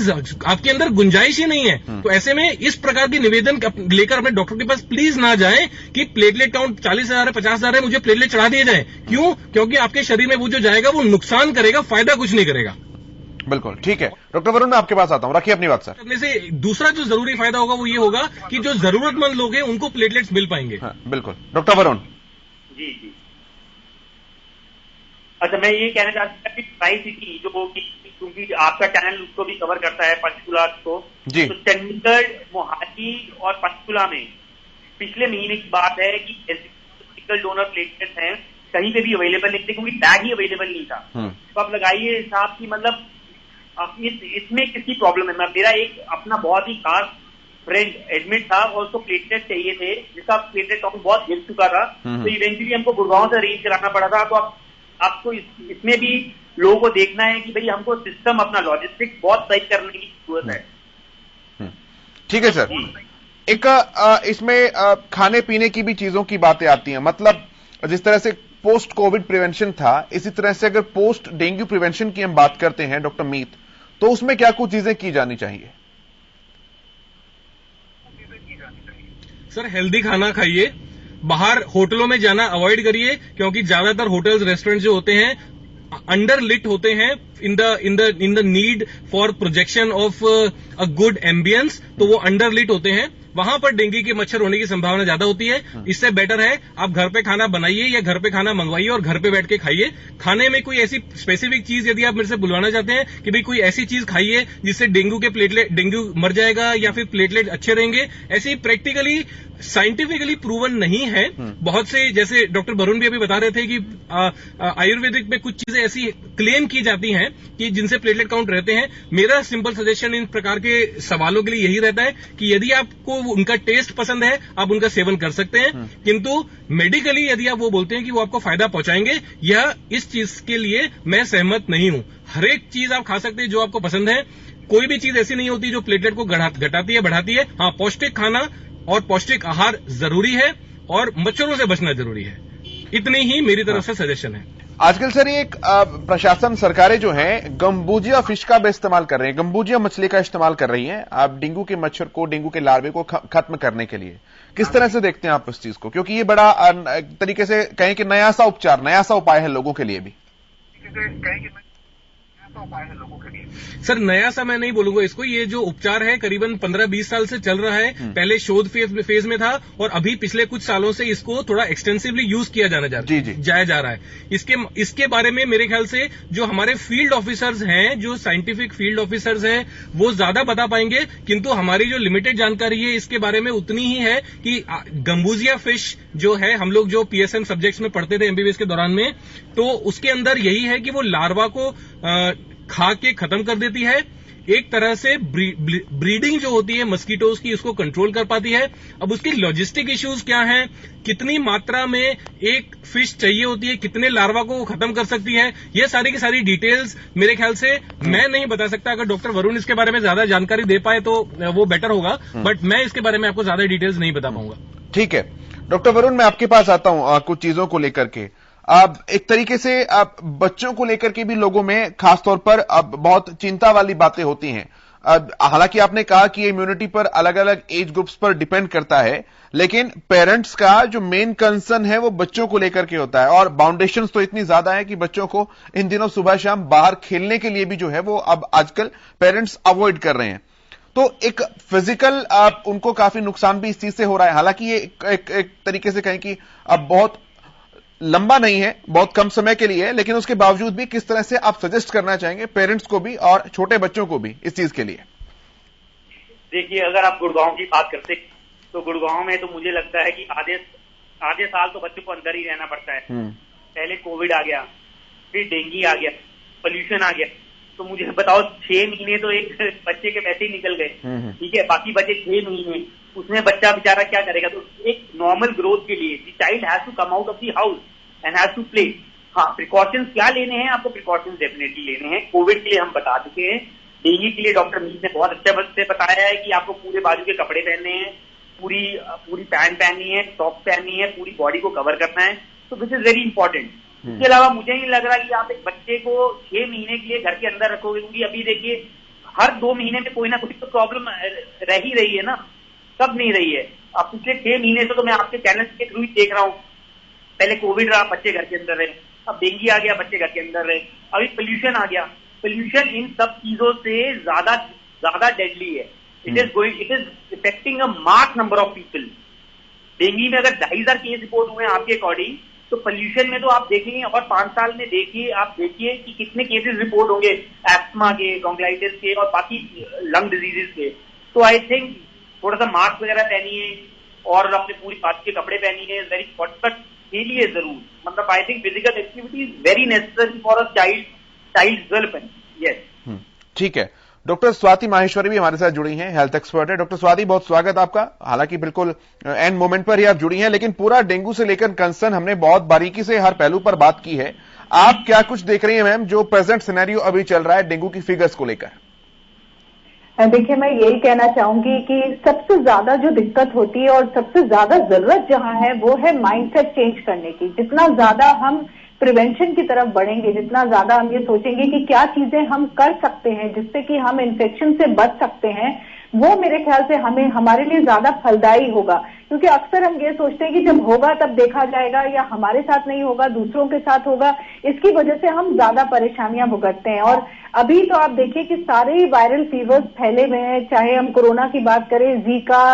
आपके अंदर गुंजाइश ही नहीं है। तो ऐसे में इस प्रकार की निवेदन लेकर अपने डॉक्टर के पास प्लीज ना जाए कि प्लेटलेट काउंट 40,000 है, 50,000 है, मुझे प्लेटलेट चढ़ा दिए जाए। क्यों? क्योंकि आपके शरीर में वो जो जाएगा वो नुकसान करेगा, फायदा कुछ नहीं करेगा। बिल्कुल ठीक है। डॉक्टर वरुण, मैं आपके पास आता हूं, रखिए अपनी बात सर। करने से दूसरा जो जरूरी फायदा होगा वो ये होगा कि जो जरूरतमंद लोग हैं उनको प्लेटलेट्स मिल पाएंगे। हाँ, बिल्कुल। डॉक्टर वरुण जी। अच्छा, मैं ये कहना चाहता हूँ कि ट्राई सिटी जो क्योंकि आपका चैनल उसको भी कवर करता है, पंचकुला को जी, तो चंडीगढ़, मोहाली और पंचकुला में पिछले महीने की बात है कि मेडिकल डोनर प्लेटलेट्स हैं, कहीं पे भी अवेलेबल नहीं थे क्योंकि टैग ही अवेलेबल नहीं था। तो आप लगाइए हिसाब की, मतलब इसमें किसकी प्रॉब्लम है? मेरा एक अपना बहुत ही खास फ्रेंड एडमिट था और उसको प्लेटलेट चाहिए थे, जिसका प्लेटलेट काउंट बहुत गिर चुका था, तो इवेंचुअली हमको गुड़गांव से अरेंज कराना पड़ा था। तो आपको इसमें भी लोगों को देखना है कि भाई हमको सिस्टम अपना लॉजिस्टिक बहुत सही करने की जरूरत है। ठीक है सर। एक इसमें खाने पीने की भी चीजों की बातें आती हैं, मतलब जिस तरह से पोस्ट कोविड प्रिवेंशन था, इसी तरह से अगर पोस्ट डेंगू प्रिवेंशन की हम बात करते हैं डॉक्टर मीत, तो उसमें क्या कुछ चीजें की जानी चाहिए? सर, हेल्दी खाना खाइए, बाहर होटलों में जाना अवॉइड करिए, क्योंकि ज्यादातर होटल्स रेस्टोरेंट जो होते हैं अंडर लिट होते हैं in the need for projection of a good ambience, तो वो अंडर लिट होते हैं, वहां पर डेंगू के मच्छर होने की संभावना ज्यादा होती है। इससे बेटर है आप घर पे खाना बनाइए या घर पे खाना मंगवाइए और घर पे बैठ के खाइए। खाने में कोई ऐसी स्पेसिफिक चीज यदि आप मेरे से बुलवाना चाहते हैं कि भाई कोई ऐसी चीज खाइए जिससे डेंगू मर जाएगा या फिर प्लेटलेट अच्छे रहेंगे, ऐसी प्रैक्टिकली साइंटिफिकली प्रूवन नहीं है। बहुत से, जैसे डॉक्टर वरुण भी अभी बता रहे थे कि आयुर्वेदिक में कुछ चीजें ऐसी क्लेम की जाती हैं कि जिनसे प्लेटलेट काउंट रहते हैं। मेरा सिंपल सजेशन इन प्रकार के सवालों के लिए यही रहता है कि यदि आपको उनका टेस्ट पसंद है आप उनका सेवन कर सकते हैं, किंतु मेडिकली यदि आप वो बोलते हैं कि वो आपको फायदा पहुंचाएंगे, या इस चीज के लिए मैं सहमत नहीं हूं। हर एक चीज आप खा सकते हैं जो आपको पसंद है, कोई भी चीज ऐसी नहीं होती जो प्लेटलेट को घटाती है, बढ़ाती है। हाँ, पौष्टिक खाना और पौष्टिक आहार जरूरी है और मच्छरों से बचना जरूरी है। इतनी ही मेरी तरफ से सजेशन है। आजकल सर एक प्रशासन, सरकारें जो हैं गंबूजिया फिश का भी इस्तेमाल कर रही हैं, गंबूजिया मछली का इस्तेमाल कर रही हैं आप डेंगू के मच्छर को, डेंगू के लार्वे को खत्म करने के लिए। किस तरह से देखते हैं आप इस चीज को? क्योंकि ये बड़ा तरीके से कहें कि नया सा उपचार, नया सा उपाय है लोगों के लिए भी। सर, नया सा मैं नहीं बोलूंगा इसको, ये जो उपचार है करीबन 15-20 साल से चल रहा है। पहले शोध फेज में था और अभी पिछले कुछ सालों से इसको थोड़ा एक्सटेंसिवली यूज किया जाया जा रहा है। इसके बारे में मेरे ख्याल से जो हमारे फील्ड ऑफिसर्स हैं, जो साइंटिफिक फील्ड ऑफिसर्स हैं, वो ज्यादा बता पाएंगे, किंतु हमारी जो लिमिटेड जानकारी है इसके बारे में उतनी ही है कि गंबूजिया फिश जो है, हम लोग जो पीएसएम सब्जेक्ट्स में पढ़ते थे एमबीबीएस के दौरान में, तो उसके अंदर यही है कि वो लार्वा को खा के खत्म कर देती है। एक तरह से ब्रीडिंग जो होती है मस्कीटोज की, उसको कंट्रोल कर पाती है। अब उसकी लॉजिस्टिक इश्यूज क्या हैं, कितनी मात्रा में एक फिश चाहिए होती है, कितने लार्वा को वो खत्म कर सकती है, ये सारी की सारी डिटेल्स मेरे ख्याल से मैं नहीं बता सकता। अगर डॉक्टर वरुण इसके बारे में ज्यादा जानकारी दे पाए तो वो बेटर होगा, बट मैं इसके बारे में आपको ज्यादा डिटेल्स नहीं बता पाऊंगा। ठीक है डॉक्टर वरुण, मैं आपके पास आता हूं कुछ चीजों को लेकर के। अब एक तरीके से अब बच्चों को लेकर के भी लोगों में खासतौर पर अब बहुत चिंता वाली बातें होती हैं। हालांकि आपने कहा कि इम्यूनिटी पर अलग अलग एज ग्रुप्स पर डिपेंड करता है, लेकिन पेरेंट्स का जो मेन कंसर्न है वो बच्चों को लेकर के होता है, और बाउंडेशंस तो इतनी ज्यादा है कि बच्चों को इन दिनों सुबह शाम बाहर खेलने के लिए भी जो है वो अब आजकल पेरेंट्स अवॉइड कर रहे हैं। तो एक फिजिकल उनको काफी नुकसान भी इस चीज से हो रहा है। हालांकि ये एक तरीके से कहें कि अब बहुत लंबा नहीं है, बहुत कम समय के लिए है, लेकिन उसके बावजूद भी किस तरह से आप सजेस्ट करना चाहेंगे पेरेंट्स को भी और छोटे बच्चों को भी इस चीज के लिए? देखिए, अगर आप गुड़गांव की बात करते तो गुड़गांव में तो मुझे लगता है कि आधे साल तो बच्चों को अंदर ही रहना पड़ता है। पहले कोविड आ गया, फिर डेंगू आ गया, पोल्यूशन आ गया, तो मुझे बताओ 6 महीने तो एक बच्चे के वैसे ही निकल गए। ठीक है, बाकी बचे 6 महीने, उसमें बच्चा बेचारा क्या करेगा? तो एक नॉर्मल ग्रोथ के लिए the child has to come out of the house and has to play. हाँ, प्रिकॉशंस क्या लेने हैं आपको? प्रिकॉशंस डेफिनेटली लेने हैं। कोविड के लिए हम बता चुके हैं, डेंगू के लिए डॉक्टर मीर ने बहुत अच्छे से बताया है कि आपको पूरे बाजू के कपड़े पहनने हैं, पूरी पैंट पहननी है, सॉक्स पहननी है, पूरी बॉडी को कवर करना है। तो दिस इज वेरी इंपॉर्टेंट। इसके अलावा मुझे नहीं लग रहा कि आप एक बच्चे को 6 महीने के लिए घर के अंदर रखोगे, क्योंकि अभी देखिए हर 2 महीने में कोई ना कोई तो प्रॉब्लम रह ही रही है ना, सब नहीं रही है। अब पिछले 6 महीने से तो मैं आपके चैनल के थ्रू ही देख रहा हूँ, पहले कोविड रहा, बच्चे घर के अंदर रहे, अब डेंगू आ गया, बच्चे घर के अंदर रहे, अभी पोल्यूशन आ गया। पोल्यूशन इन सब चीजों से ज्यादा डेडली है। It is affecting a mark number of people. Dengue में अगर 2,500 केस रिपोर्ट हुए हैं आपके अकॉर्डिंग, तो पोल्यूशन में तो आप देखेंगे, और 5 साल में आप देखिए कि कितने केसेस रिपोर्ट होंगे एस्थमा के, ब्रोंकाइटिस के और बाकी लंग डिजीजेस के। तो आई थिंक थोड़ा सा मास्क वगैरह पहनिए और अपने पूरी बात के कपड़े पहनिए, वेरी इम्पोर्टेंट के लिए जरूर। मतलब I think physical activity is very necessary for a child development. Yes, ठीक है। डॉक्टर स्वाति माहेश्वरी भी हमारे साथ जुड़ी हैं, हेल्थ एक्सपर्ट है। डॉक्टर स्वाति, बहुत स्वागत आपका। हालांकि बिल्कुल एंड मोमेंट पर ही आप जुड़ी हैं, लेकिन पूरा डेंगू से लेकर कंसर्न हमने बहुत बारीकी से हर पहलू पर बात की है। आप क्या कुछ देख रही हैं मैम, जो प्रेजेंट सिनेरियो अभी चल रहा है डेंगू की फिगर्स को लेकर? देखिए, मैं यही कहना चाहूंगी कि सबसे ज्यादा जो दिक्कत होती है और सबसे ज्यादा जरूरत जहां है वो है माइंडसेट चेंज करने की। जितना ज्यादा हम प्रिवेंशन की तरफ बढ़ेंगे, जितना ज्यादा हम ये सोचेंगे कि क्या चीजें हम कर सकते हैं जिससे कि हम इन्फेक्शन से बच सकते हैं, वो मेरे ख्याल से हमारे लिए ज्यादा फलदायी होगा। क्योंकि अक्सर हम ये सोचते हैं कि जब होगा तब देखा जाएगा, या हमारे साथ नहीं होगा दूसरों के साथ होगा, इसकी वजह से हम ज्यादा परेशानियां भुगतते हैं। और अभी तो आप देखिए कि सारे वायरल फीवर्स फैले हुए हैं, चाहे हम कोरोना की बात करें, जीका,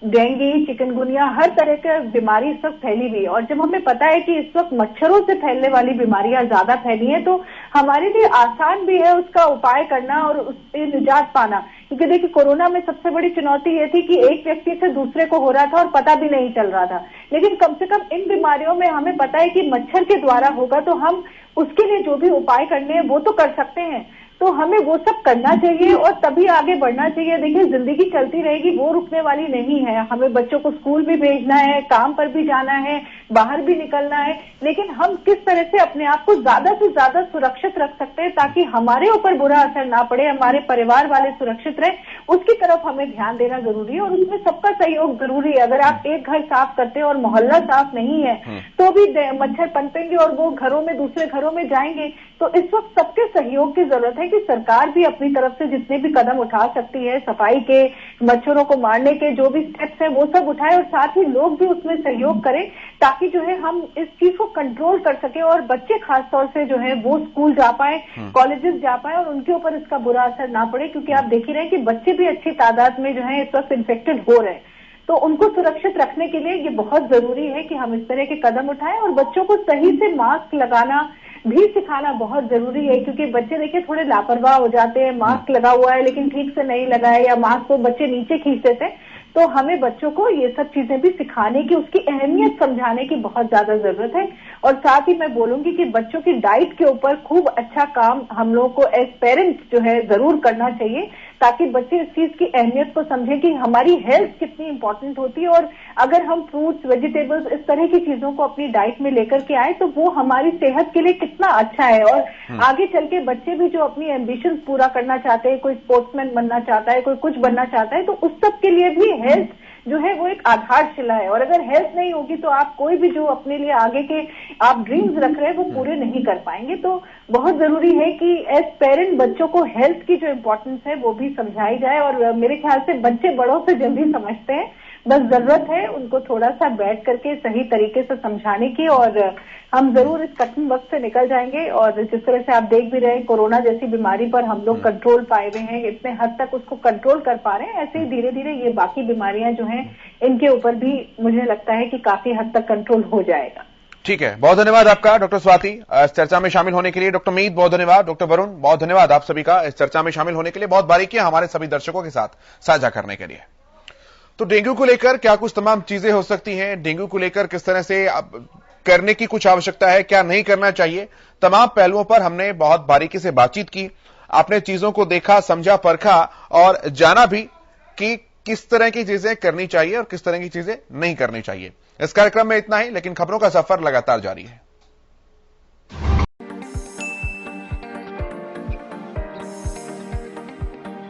डेंगू, चिकनगुनिया, हर तरह की बीमारी इस वक्त फैली हुई है। और जब हमें पता है कि इस वक्त मच्छरों से फैलने वाली बीमारियां ज्यादा फैली हैं, तो हमारे लिए आसान भी है उसका उपाय करना और उससे निजात पाना। क्योंकि देखिए, कोरोना में सबसे बड़ी चुनौती ये थी कि एक व्यक्ति से दूसरे को हो रहा था और पता भी नहीं चल रहा था। लेकिन कम से कम इन बीमारियों में हमें पता है कि मच्छर के द्वारा होगा, तो हम उसके लिए जो भी उपाय करने हैं वो तो कर सकते हैं। तो हमें वो सब करना चाहिए और तभी आगे बढ़ना चाहिए। देखिए, जिंदगी चलती रहेगी, वो रुकने वाली नहीं है। हमें बच्चों को स्कूल भी भेजना है, काम पर भी जाना है, बाहर भी निकलना है, लेकिन हम किस तरह से अपने आप को ज्यादा से ज्यादा सुरक्षित रख सकते हैं ताकि हमारे ऊपर बुरा असर ना पड़े, हमारे परिवार वाले सुरक्षित रहे, उसकी तरफ हमें ध्यान देना जरूरी है। और उसमें सबका सहयोग जरूरी है। अगर आप एक घर साफ करते हैं और मोहल्ला साफ नहीं है तो भी मच्छर पनपेंगे और वो घरों में दूसरे घरों में जाएंगे। तो इस वक्त सबके सहयोग की जरूरत है कि सरकार भी अपनी तरफ से जितने भी कदम उठा सकती है, सफाई के, मच्छरों को मारने के जो भी स्टेप्स हैं वो सब उठाए, और साथ ही लोग भी उसमें सहयोग करें ताकि जो है हम इस चीज को कंट्रोल कर सके और बच्चे खासतौर से जो है वो स्कूल जा पाए, कॉलेजेस जा पाए और उनके ऊपर इसका बुरा असर ना पड़े। क्योंकि आप देख ही रहे हैं कि बच्चे भी अच्छी तादाद में जो है इस वक्त इन्फेक्टेड हो रहे हैं। तो उनको सुरक्षित रखने के लिए ये बहुत जरूरी है कि हम इस तरह के कदम उठाएं और बच्चों को सही से मास्क लगाना भी सिखाना बहुत जरूरी है। क्योंकि बच्चे देखिए थोड़े लापरवाह हो जाते हैं, मास्क लगा हुआ है लेकिन ठीक से नहीं लगा है, या मास्क को बच्चे नीचे खींच देते हैं। तो हमें बच्चों को ये सब चीजें भी सिखाने की, उसकी अहमियत समझाने की बहुत ज्यादा जरूरत है। और साथ ही मैं बोलूंगी कि बच्चों की डाइट के ऊपर खूब अच्छा काम हम लोगों को एज पेरेंट्स जो है जरूर करना चाहिए, ताकि बच्चे इस चीज की अहमियत को समझें कि हमारी हेल्थ कितनी इंपॉर्टेंट होती है। और अगर हम फ्रूट्स, वेजिटेबल्स, इस तरह की चीजों को अपनी डाइट में लेकर के आए तो वो हमारी सेहत के लिए कितना अच्छा है। और आगे चल के बच्चे भी जो अपनी एम्बिशन पूरा करना चाहते हैं, कोई स्पोर्ट्समैन बनना चाहता है, कोई कुछ बनना चाहता है, तो उस सब के लिए भी हेल्थ जो है वो एक आधारशिला है। और अगर हेल्थ नहीं होगी तो आप कोई भी जो अपने लिए आगे के आप ड्रीम्स रख रहे हैं वो पूरे नहीं कर पाएंगे। तो बहुत जरूरी है कि एज पेरेंट बच्चों को हेल्थ की जो इम्पोर्टेंस है वो भी समझाई जाए। और मेरे ख्याल से बच्चे बड़ों से जल्दी समझते हैं, बस जरूरत है उनको थोड़ा सा बैठ करके सही तरीके से समझाने की। और हम जरूर इस कठिन वक्त से निकल जाएंगे। और जिस तरह से आप देख भी रहे हैं कोरोना जैसी बीमारी पर हम लोग कंट्रोल पाए हुए हैं, इतने हद तक उसको कंट्रोल कर पा रहे हैं, ऐसे ही धीरे धीरे ये बाकी बीमारियां जो हैं इनके ऊपर भी मुझे लगता है कि काफी हद तक कंट्रोल हो जाएगा। ठीक है, बहुत धन्यवाद आपका डॉक्टर स्वाति इस चर्चा में शामिल होने के लिए। डॉक्टर मीत बहुत धन्यवाद, डॉक्टर वरुण बहुत धन्यवाद आप सभी का इस चर्चा में शामिल होने के लिए, बहुत बारीकियां हमारे सभी दर्शकों के साथ साझा करने के लिए। तो डेंगू को लेकर क्या कुछ तमाम चीजें हो सकती हैं, डेंगू को लेकर किस तरह से करने की कुछ आवश्यकता है, क्या नहीं करना चाहिए, तमाम पहलुओं पर हमने बहुत बारीकी से बातचीत की। आपने चीजों को देखा, समझा, परखा और जाना भी कि किस तरह की चीजें करनी चाहिए और किस तरह की चीजें नहीं करनी चाहिए। इस कार्यक्रम में इतना ही, लेकिन खबरों का सफर लगातार जारी है।